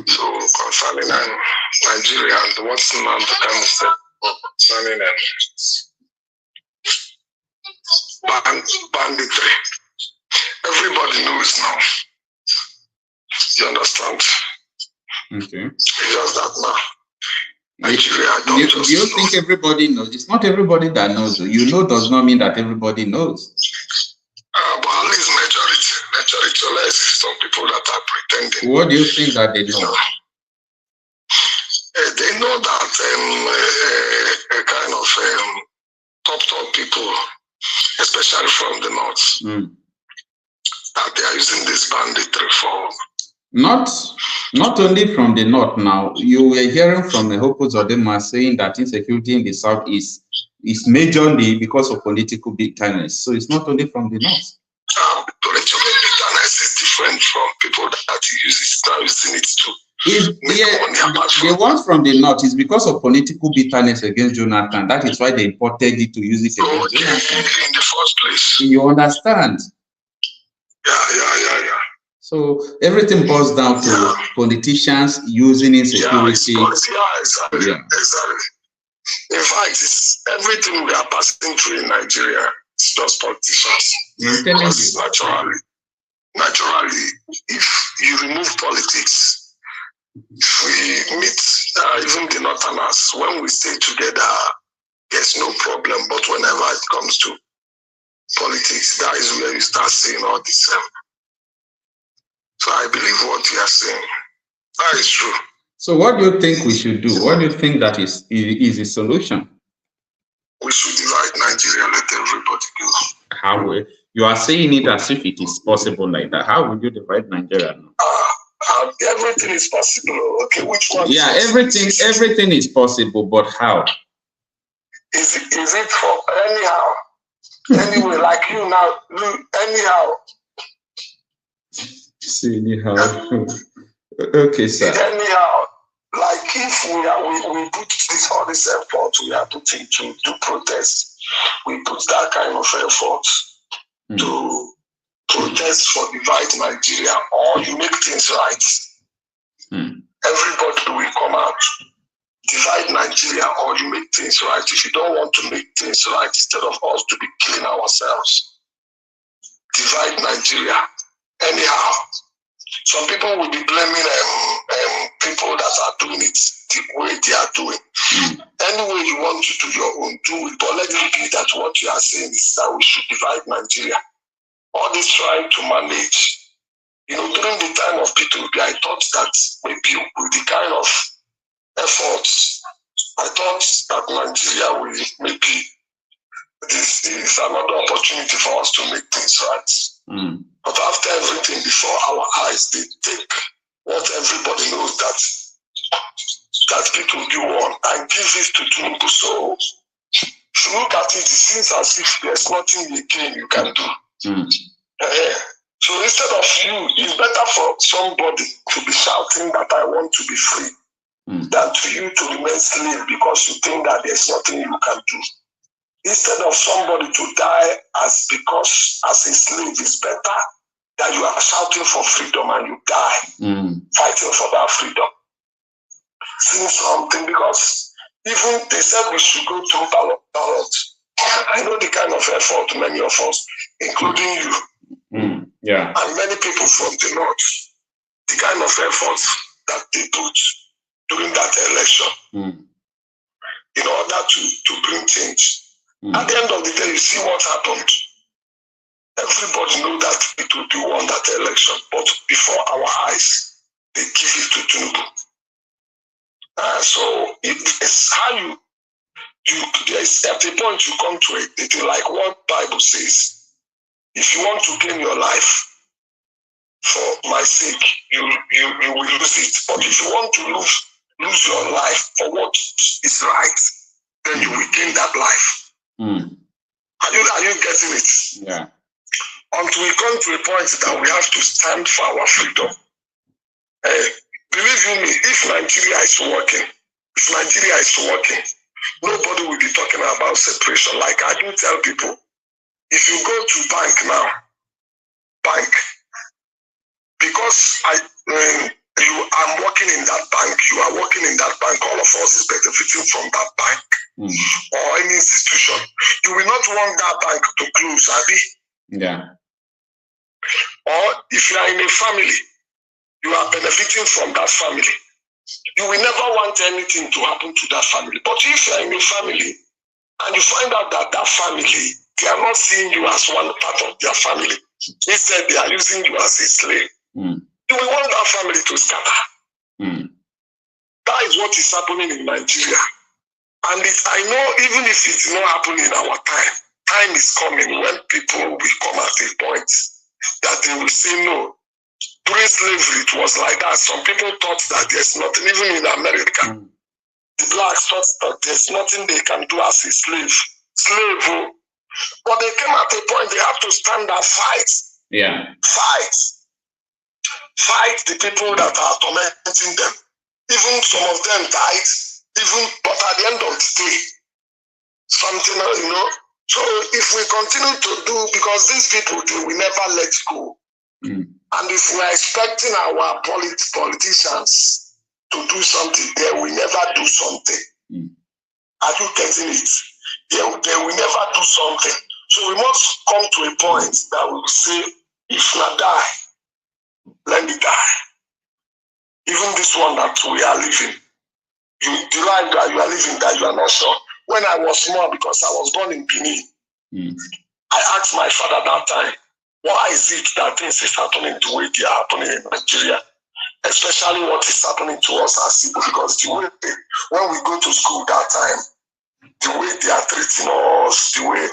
So concerning Nigeria and what's Nnamdi Kanu said concerning banditry, everybody knows now. You understand? Okay. It's just that now. Nigeria, do you think everybody knows? It's not everybody that knows. You know does not mean that everybody knows. But at least majority, unless some people that are pretending. What do you think that they know? They know that a kind of top people, especially from the North, that they are using this banditry for. Not only from the North now. You were hearing from Okocha Happy saying that insecurity in the South is majorly because of political bitterness. So it's not only from the North. Political bitterness is different from people that use it now using it to the ones from the north is because of political bitterness against Jonathan. That is why they imported it to use it against Jonathan. In the first place. You understand? Yeah. So everything boils down to politicians using insecurity. Exactly. In fact, it's everything we are passing through in Nigeria. It's just politicians. Because naturally, if you remove politics, if we meet even the Northerners, when we stay together, there's no problem. But whenever it comes to politics, that is where you start seeing all this. So I believe what you are saying. That is true. So what do you think we should do? What do you think that is a solution? We should divide Nigeria, let everybody go. How you are saying it as if it is possible like that? How would you divide Nigeria now? Everything is possible. Okay, which one? Yeah, everything is possible, but how? Is it for anyhow? Anyway, like you now, anyhow. See, anyhow. Okay, sir. Anyhow, like if we put all this effort we are putting to protest, we put that kind of effort to protest for divide Nigeria, or you make things right. Everybody will come out. Divide Nigeria, or you make things right. If you don't want to make things right, instead of us to be killing ourselves, divide Nigeria. Anyhow, some people will be blaming people that are doing it the way they are doing. Any way you want to do your own, do it. But let it be that what you are saying is that we should divide Nigeria. All this trying to manage, during the time of P2B, I thought that maybe with the kind of efforts, I thought that Nigeria will maybe this is another opportunity for us to make things right. But after everything before our eyes, they take what everybody knows that people do want and give it to Tinubu. So if you look at it, it seems as if there's nothing again you can do. So instead of you, it's better for somebody to be shouting that I want to be free than to you to remain slave because you think that there's nothing you can do. Instead of somebody to die as a slave, it's better that you are shouting for freedom and you die fighting for that freedom. Seems something, because even they said we should go to ballot. I know the kind of effort many of us, including you, and many people from the north, the kind of effort that they put during that election in order to bring change. At the end of the day, you see what happened. Everybody knew that it would be won that election, but before our eyes, they give it to Tinubu. So it's how there's at a point you come to it. It's like what Bible says. If you want to gain your life for my sake, you will lose it. But if you want to lose your life for what is right, then you will gain that life. Are you getting it? Yeah. Until we come to a point that we have to stand for our freedom. Believe you me, if Nigeria is working, nobody will be talking about separation. Like I do tell people, if you go to bank now, because I'm working in that bank, you are working in that bank, all of us is benefiting from that bank or any institution. You will not want that bank to close, Abi. Yeah. Or if you are in a family, you are benefiting from that family. You will never want anything to happen to that family. But if you are in a family and you find out that that family, they are not seeing you as one part of their family. Instead, they are using you as a slave. You will want that family to scatter. That is what is happening in Nigeria. And I know even if it's not happening in our time is coming when people will come at a point that they will say no. During slavery, it was like that. Some people thought that there's nothing, even in America. The blacks thought that there's nothing they can do as a slave. But they came at a point they have to stand and fight. Yeah. Fight. fight the people that are tormenting them. Even some of them died, but at the end of the day, something, So if we continue to do, because these people, they will never let go. And if we are expecting our politicians to do something, they will never do something. Are you getting it? They will never do something. So we must come to a point that we will say, if not die, let me die. Even this one that we are living, the life that you are living, that you are not sure. When I was small, because I was born in Benin, I asked my father that time, why is it that things is happening the way they are happening in Nigeria? Especially what is happening to us as Igbo, because the way when we go to school that time, the way they are treating us, the way,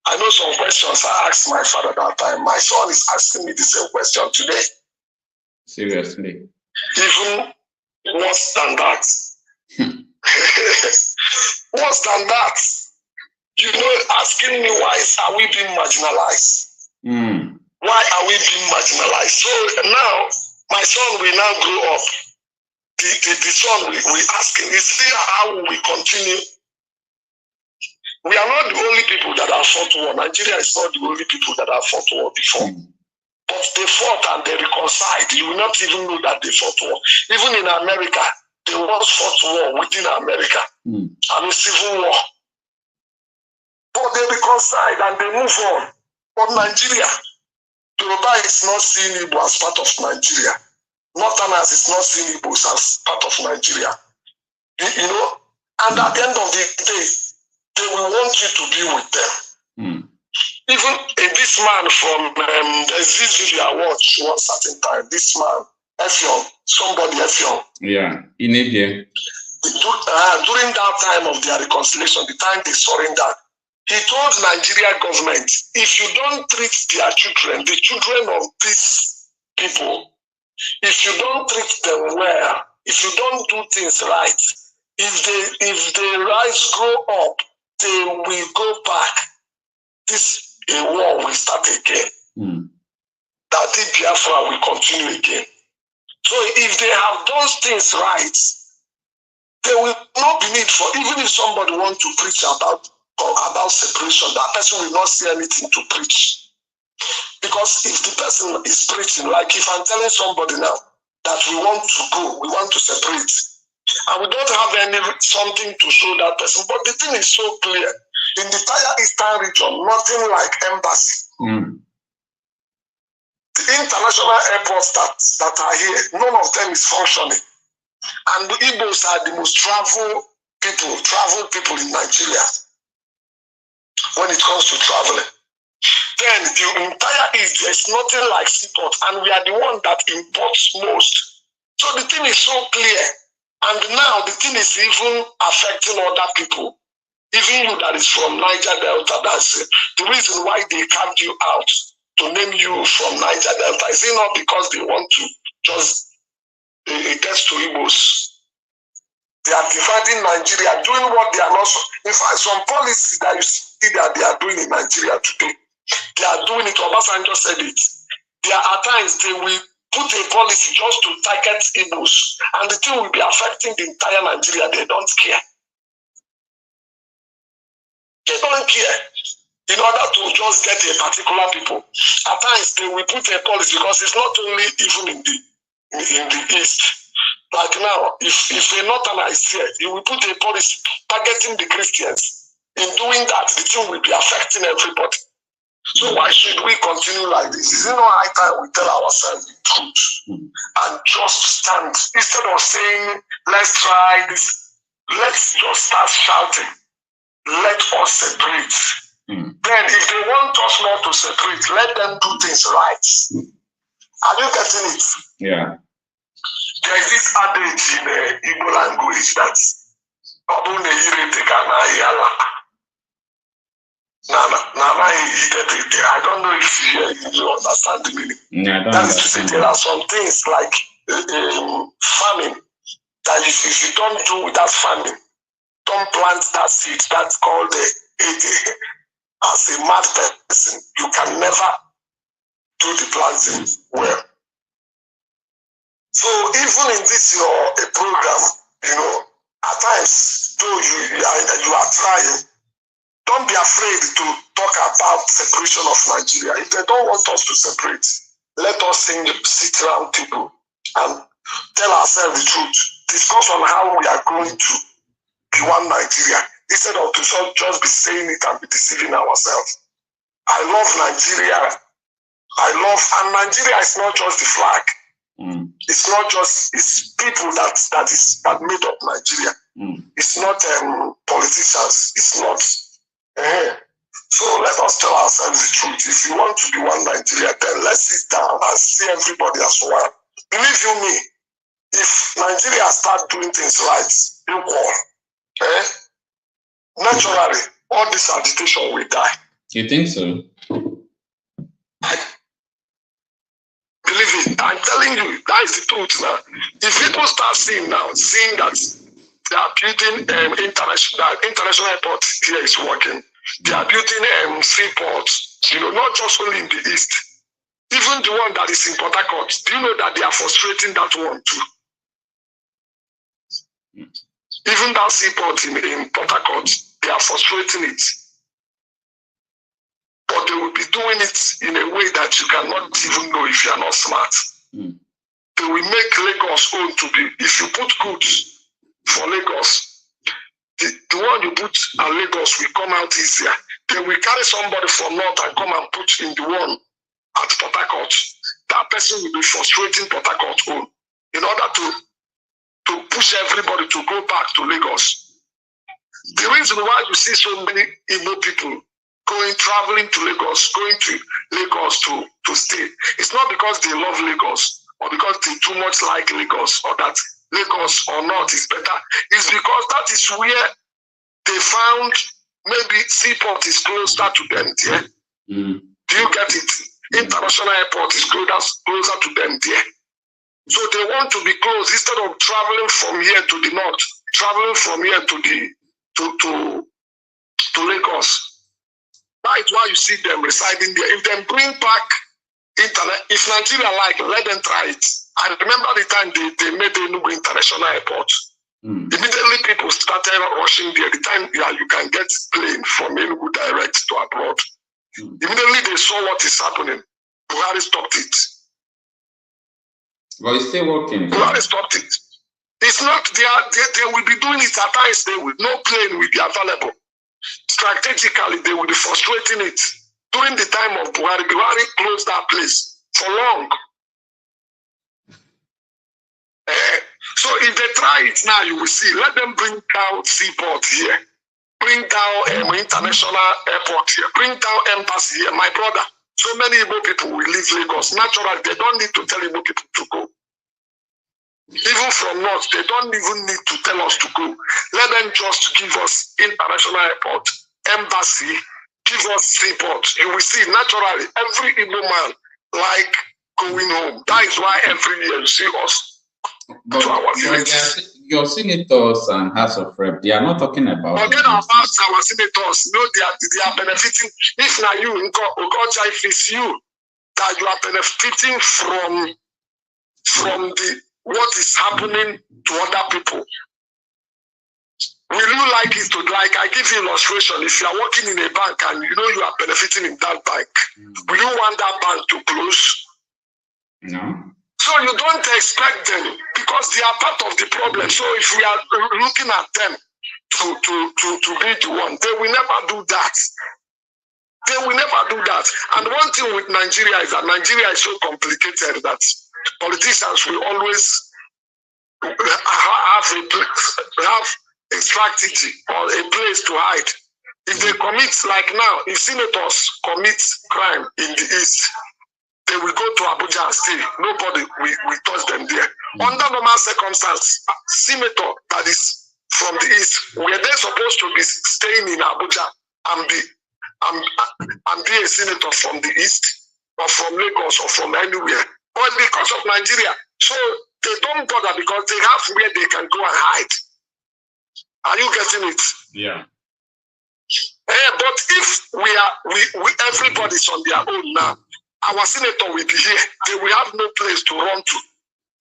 I know some questions I asked my father that time. My son is asking me the same question today. Seriously. Even worse than that. Worse than that. Asking me why are we being marginalized? Why are we being marginalized? So now, my son will now grow up. The son we ask him, is still how will we continue? We are not the only people that have fought war. Nigeria is not the only people that have fought war before. But they fought and they reconciled. You will not even know that they fought war. Even in America, they once fought war within America. And a civil war. But they reconciled and they move on. But Nigeria, Yoruba is not seeing Igbo as part of Nigeria. Northerners is not seeing Igbos as part of Nigeria. And at the end of the day, they will want you to be with them. Even this man from, there's this video I watched one certain time, this man, somebody Effiong. Yeah, in India. During that time of their reconciliation, the time they surrendered, he told Nigeria government, if you don't treat their children, the children of these people, if you don't treat them well, if you don't do things right, if they rise, grow up, they will go back. This a war will start again. That the Biafra will continue again. So if they have done things right, there will not be need for, even if somebody wants to preach about separation, that person will not see anything to preach. Because if the person is preaching, like if I'm telling somebody now that we want to go, we want to separate, and we don't have something to show that person, but the thing is so clear. In the entire Eastern region, nothing like embassy. The international airports that are here, none of them is functioning. And the Igbos are the most travel people in Nigeria when it comes to traveling. Then the entire East, there's nothing like seaport, and we are the one that imports most. So the thing is so clear. And now the thing is even affecting other people. Even you that is from Niger Delta, that's the reason why they carved you out to name you from Niger Delta. Is it not because they want to just get to Igbos? They are dividing Nigeria, doing what they are not. In fact, some policies that you see that they are doing in Nigeria today, they are doing it. Obasanjo said it. There are times they will put a policy just to target Igbos, and the thing will be affecting the entire Nigeria. They don't care. They don't care. In order to just get a particular people, at times they will put a policy, because it's not only even in the East. Like now, if a northerner is here, he will put a policy targeting the Christians. In doing that, the thing will be affecting everybody. So why should we continue like this? Is it not high time we tell ourselves the truth and just stand, instead of saying, let's try this, let's just start shouting, let us separate. Then if they want us not to separate, let them do things right. Are you getting it? Yeah. There is this adage in the Igbo language that I don't know if you understand the meaning. Yeah, that is to say, there are some things like farming that if you don't do with that farming, don't plant that seed, that's called as a mad person, you can never do the planting well. So even in this a program, at times, though you are trying, don't be afraid to talk about separation of Nigeria. If they don't want us to separate, let us sit around people and tell ourselves the truth. Discuss on how we are going to be one Nigeria instead of to just be saying it and be deceiving ourselves. I love Nigeria. And Nigeria is not just the flag. It's not just, it's people that made up Nigeria. It's not politicians. It's not. So let us tell ourselves the truth. If you want to be one Nigeria, then let's sit down and see everybody as one. Believe you me, if Nigeria start doing things right, equal, naturally, all this agitation will die. You think so? Believe it, I'm telling you, that is the truth now. If people start seeing that they are building international airport here is working, they are building seaports, not just only in the east, even the one that is in Port Harcourt, do you know that they are frustrating that one too? Even that seaport in Port Harcourt, they are frustrating it. But they will be doing it in a way that you cannot even know if you are not smart. They will make Lagos own to be, if you put goods for Lagos, the one you put at Lagos will come out easier. They will carry somebody from north and come and put in the one at Port Harcourt. That person will be frustrating Port Harcourt own in order to push everybody to go back to Lagos. The reason why you see so many Igbo people traveling to Lagos, going to Lagos to stay, it's not because they love Lagos or because they too much like Lagos or that Lagos or not is better. It's because that is where they found maybe seaport is closer to them there. Do you get it? International airport is closer to them there. So they want to be close instead of traveling from here to the north, traveling from here to Lagos. That is why you see them residing there. If they bring back internet, if Nigeria let them try it. I remember the time they made the Enugu International Airport. Immediately people started rushing there. The time you can get plane from Enugu direct to abroad. Immediately they saw what is happening. Buhari stopped it. But it's still working. Buhari stopped it. It's not, they will be doing it at times. No plane will be available. Strategically, they will be frustrating it. During the time of Buhari closed that place for long. So if they try it now, you will see. Let them bring down seaport here. Bring down international airport here. Bring down embassy here. My brother, so many Igbo people will leave Lagos. Naturally, they don't need to tell Igbo people to go. Even from north, they don't even need to tell us to go. Let them just give us international airport, embassy, give us seaport. You will see, naturally, every Igbo man like going home. That is why every year you see us to our villages. Your senators and House of Rep, they are not talking about. Forget about our senators. No, they are benefiting. If now you, Okocha, if it's you, that you are benefiting from what is happening to other people. Will you like it to I give you illustration. If you are working in a bank and you know you are benefiting in that bank, will you want that bank to close? No. So you don't expect them because they are part of the problem. So if we are looking at them to be the one, they will never do that. They will never do that. And one thing with Nigeria is that Nigeria is so complicated that politicians will always have a strategy or a place to hide. If they commit, like now, if senators commit crime in the east, they will go to Abuja and stay. Nobody will touch them there. Under normal circumstances, senator that is from the east, were they supposed to be staying in Abuja and be a senator from the east or from Lagos or from anywhere? But because of Nigeria, so they don't bother because they have where they can go and hide. Are you getting it? Yeah. But if we everybody's on their own now, our senator will be here. They will have no place to run to.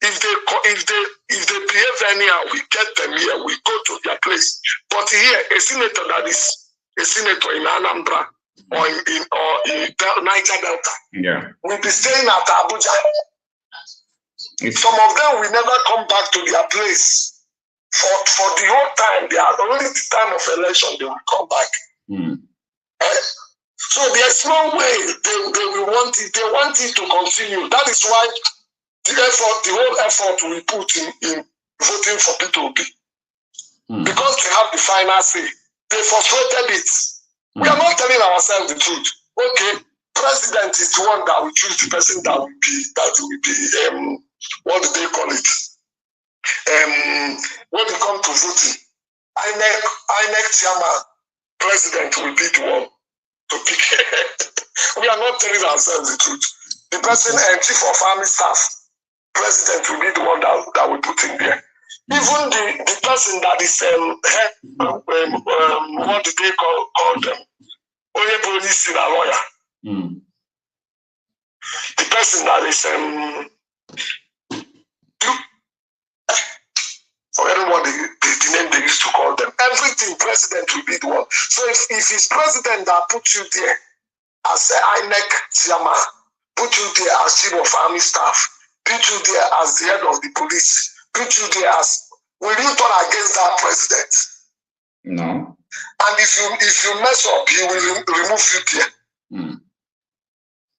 if they behave anyhow, we get them here, we go to their place. But here, a senator that is a senator in Anambra or in Niger Delta will be staying at Abuja. Some of them will never come back to their place. For the whole time, they are only the time of election they will come back. So there's no way they will want it. They want it to continue. That is why the whole effort we put in voting for P2P. Because they have the final say. They frustrated it. We are not telling ourselves the truth. Okay, president is the one that will choose the person that will be what do they call it? When it comes to voting, INEC chairman, president will be the one to pick. We are not telling ourselves the truth. The person and chief of army staff, president will be the one that will put in there. Even the person that is what do they call them? Only police in a lawyer. The person that is forgetting what the name they used to call them. Everything president will be the one. So if it's president that put you there as an INEC chairman, put you there as chief of army staff, put you there as the head of the police, put you there as, will you turn against that president? No. And if you mess up, he will remove you there.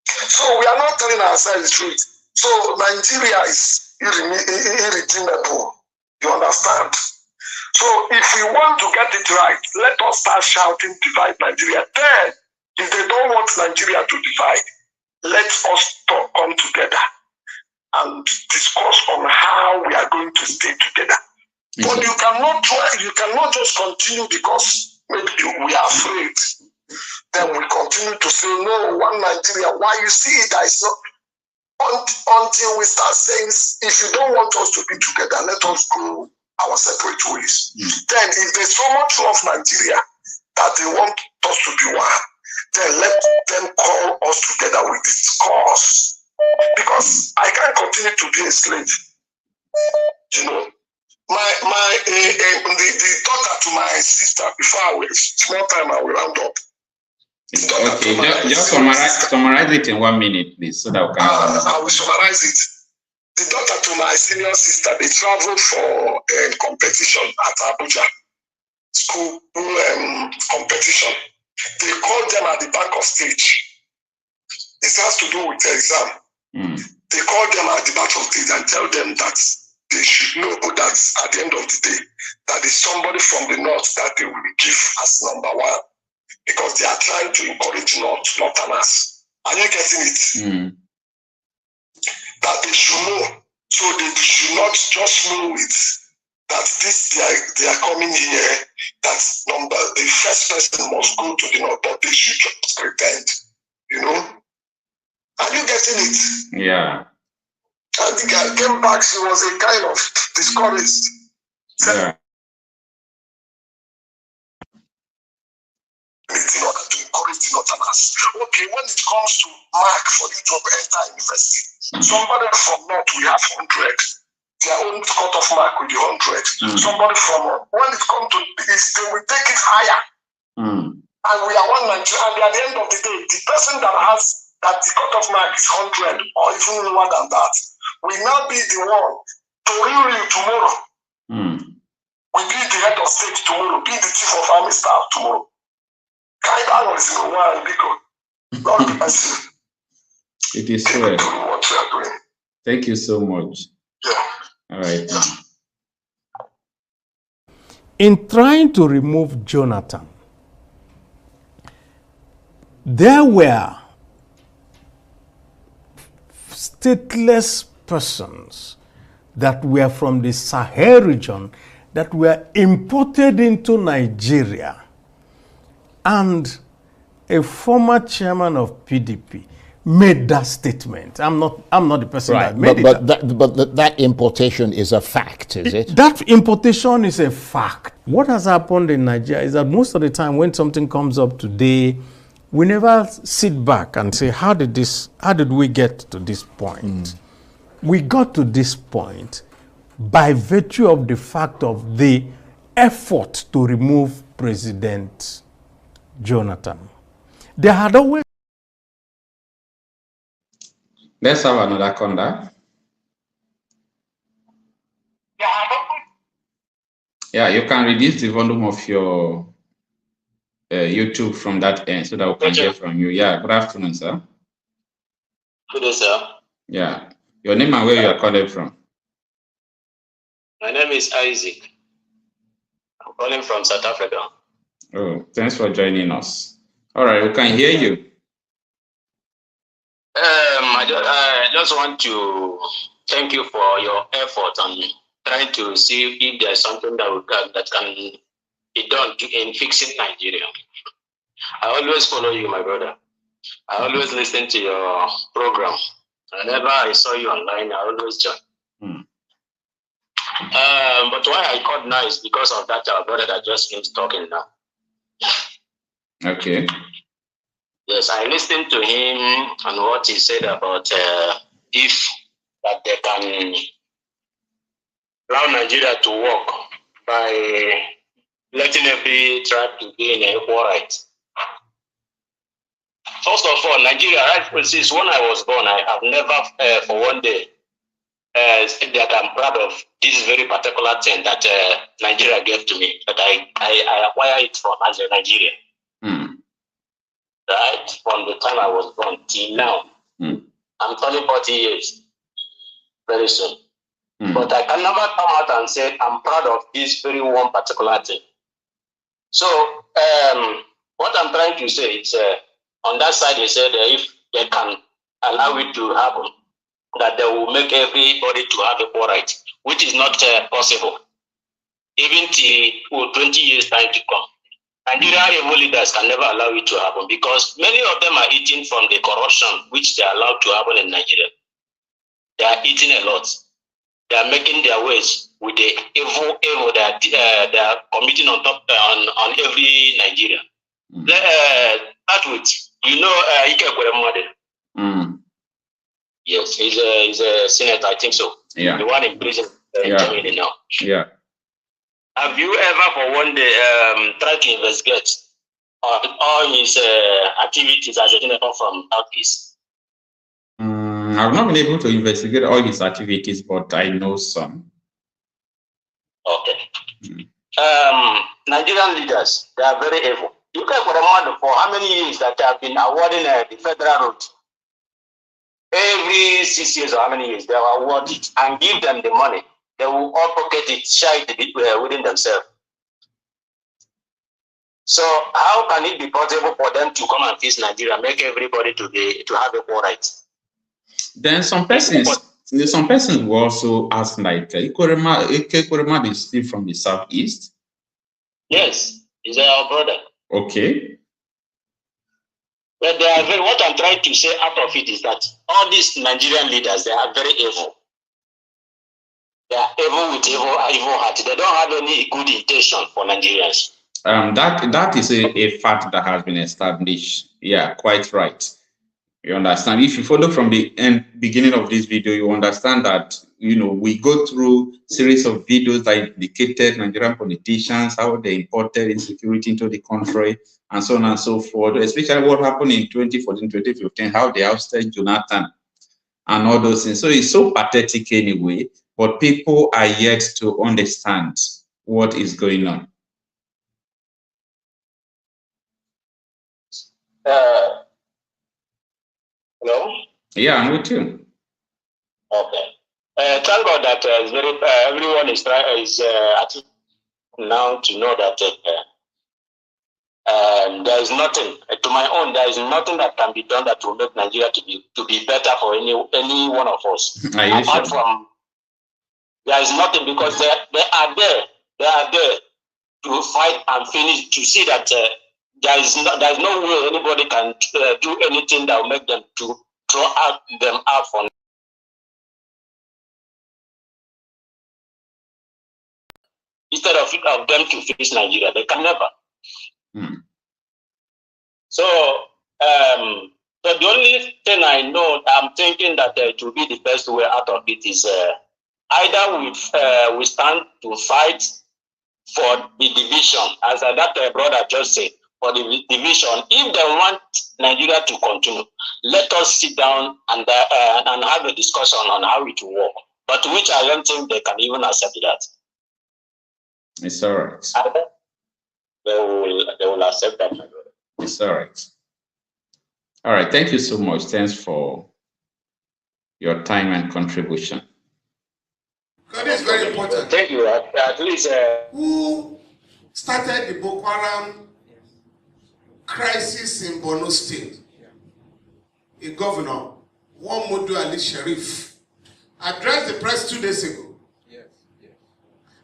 So we are not telling ourselves the truth. So Nigeria is irredeemable. You understand? So if we want to get it right, let us start shouting, divide Nigeria. Then, if they don't want Nigeria to divide, let us come together and discuss on how we are going to stay together. But you cannot just continue because maybe we are afraid. Then we continue to say, no, one Nigeria. Why? You see, that is not. Until we start saying, if you don't want us to be together, let us go our separate ways. Then if there's so much love Nigeria that they want us to be one, then let them call us together with this cause. Because I can't continue to be a slave. You know, the daughter to my sister, before I will, small time I will round up. Okay, just summarize it in 1 minute, please, so that we can. I will summarize it. The daughter to my senior sister, they traveled for a competition at Abuja, school competition. They called them at the back of stage. It has to do with the exam. They called them at the back of stage and tell them that they should know that at the end of the day, that is somebody from the north that they will give as number one. Because they are trying to encourage Northerners. Are you getting it? That they should know. So they should not just know it. That they are coming here. That the first person must go to the north, but they should just pretend. You know? Are you getting it? Yeah. And the guy came back, she was a kind of discouraged. Yeah. In order to encourage the Northerners. Okay, when it comes to mark for you to enter university, somebody from North will have 100. Their own cut-off mark will be 100. Somebody from when it comes to East, they will take it higher. And we are one Nigeria. And at the end of the day, the person that the cut-off mark is 100 or even more than that will now be the one to rule you tomorrow. Will be the head of state tomorrow, be the chief of army staff tomorrow. It is fair. Thank you so much. All right. In trying to remove Jonathan, there were stateless persons that were from the Sahel region that were imported into Nigeria. And a former chairman of PDP made that statement. I'm not the person that made it. But that importation is a fact, is it? That importation is a fact. What has happened in Nigeria is that most of the time when something comes up today, we never sit back and say, how did we get to this point? we got to this point by virtue of the fact of the effort to remove President Jonathan. There had always... Let's have another conda. Yeah, you can reduce the volume of your YouTube from that end so that we can hear from you. Yeah, good afternoon, sir. Good day, sir. Yeah, your name and where you are calling from? My name is Isaac. I'm calling from South Africa. Oh, thanks for joining us. All right, we can hear you. I just want to thank you for your effort on trying to see if there's something that can be done in fixing Nigeria. I always follow you, my brother. I always listen to your program. Whenever I saw you online, I always join. But why I called now is because of that our brother that just finished talking now. Okay. Yes, I listened to him and what he said about if that they can allow Nigeria to work by letting every tribe to be in equal rights. First of all, Nigeria, right, since when I was born, I have never for one day said that I'm proud of this very particular thing that Nigeria gave to me, that I acquired it from as a Nigerian. Right, from the time I was born till now. I'm turning 40 years very soon. But I can never come out and say I'm proud of this very one particular thing. So what I'm trying to say is on that side they said if they can allow it to happen, that they will make everybody to have equal right, which is not possible. Even till 20 years time to come. Nigeria evil leaders can never allow it to happen because many of them are eating from the corruption which they are allowed to happen in Nigeria. They are eating a lot. They are making their ways with the evil that they are committing on top on every Nigeria. Start with, you know, Ike. Yes, he's a senator, I think so. Yeah. The one in prison in Germany now. Yeah. Have you ever for one day tried to investigate on all his activities as a senator from Southeast? I've not been able to investigate all his activities, but I know some. Okay. Nigerian leaders, they are very evil. You can remember for how many years that they have been awarding the federal road? Every 6 years or how many years they will award it and give them the money. They will all pocket it, share it within themselves. So how can it be possible for them to come and face Nigeria, make everybody to have equal rights? Then some persons will also ask like, Ikorema is still from the Southeast? Yes, he's our brother. Okay. But they are very, what I'm trying to say out of it is that all these Nigerian leaders, they are very evil. They are evil with evil heart. They don't have any good intention for Nigerians. That is a fact that has been established. Yeah, quite right. You understand? If you follow from the beginning of this video, you understand that, you know, we go through series of videos that indicated Nigerian politicians, how they imported insecurity into the country, and so on and so forth, especially what happened in 2014, 2015, how they ousted Jonathan and all those things. So it's so pathetic anyway, but people are yet to understand what is going on. Hello? Yeah, I'm with you. Okay. Thank God that it's very, everyone is now to know that there is nothing, to my own, there is nothing that can be done that will make Nigeria to be better for any one of us. Apart from, there is nothing, because they are there to fight and finish, to see that there is no way anybody can do anything that will make them to throw them out for. Instead of them to fix Nigeria, they can never. So So the only thing I know, I'm thinking that it will be the best way out of it is either we stand to fight for the division, as that brother just said, for the division. If they want Nigeria to continue, let us sit down and have a discussion on how it will work. But which I don't think they can even accept that. It's all right. They will accept that. It's all right. All right. Thank you so much. Thanks for your time and contribution. God is very important. Thank you. At least who started the Boko Haram crisis in Borno State? A governor, Modu Ali Sharif, addressed the press 2 days ago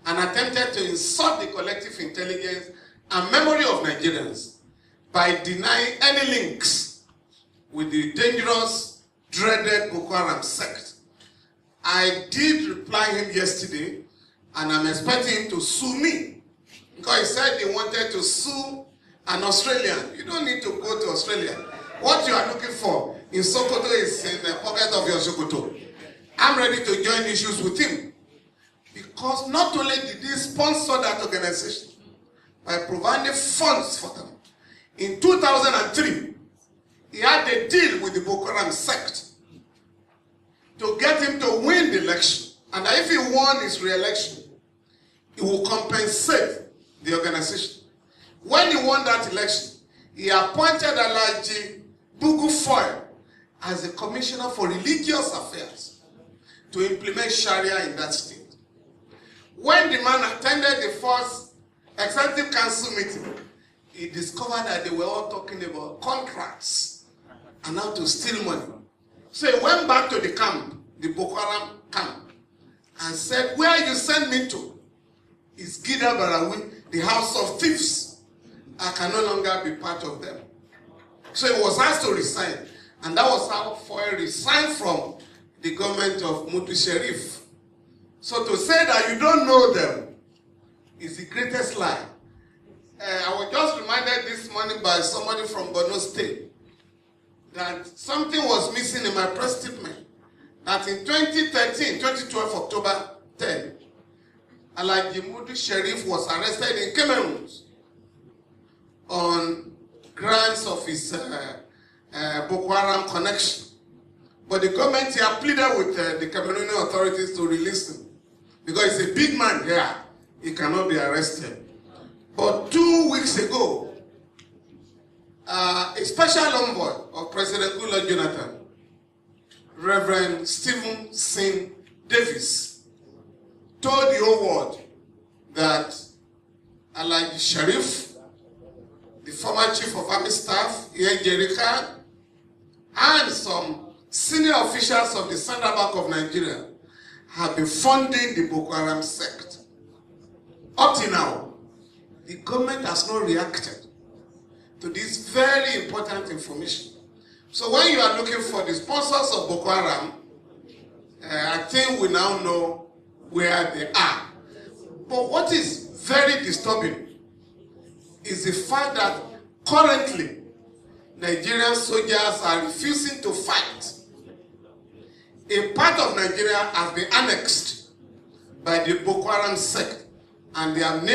and attempted to insult the collective intelligence and memory of Nigerians by denying any links with the dangerous, dreaded Boko Haram sect. I did reply him yesterday, and I'm expecting him to sue me, because he said he wanted to sue an Australian. You don't need to go to Australia. What you are looking for in Sokoto is in the pocket of your Sokoto. I'm ready to join issues with him, because not only did he sponsor that organization by providing funds for them, in 2003, he had a deal with the Boko Haram sect to get him to win the election. And if he won his re-election, he will compensate the organization. When he won that election, he appointed Alhaji Bugu Foy as the Commissioner for Religious Affairs to implement Sharia in that state. When the man attended the first Executive Council meeting, he discovered that they were all talking about contracts and how to steal money. So he went back to the camp, the Boko Haram camp, and said, where you send me to is Gida Barawi, the house of thieves. I can no longer be part of them. So he was asked to resign, and that was how Foy resigned from the government of Mutu Sharif. So to say that you don't know them is the greatest lie. I was just reminded this morning by somebody from Borno State that something was missing in my press statement. That in 2012, October 10, Alhaji Mudu Sharif was arrested in Cameroon on grounds of his Boko Haram connection. But the government here pleaded with the Cameroonian authorities to release him, because he's a big man here. He cannot be arrested. But 2 weeks ago, a special envoy of President Goodluck Jonathan, Reverend Stephen Singh Davis, told the whole world that Alhaji Sharif, the former chief of army staff, Ian Jerika, and some senior officials of the Central Bank of Nigeria have been funding the Boko Haram sect. Up till now, the government has not reacted to this very important information. So when you are looking for the sponsors of Boko Haram, I think we now know where they are. But what is very disturbing is the fact that currently Nigerian soldiers are refusing to fight. A part of Nigeria has been annexed by the Boko Haram sect, and they have named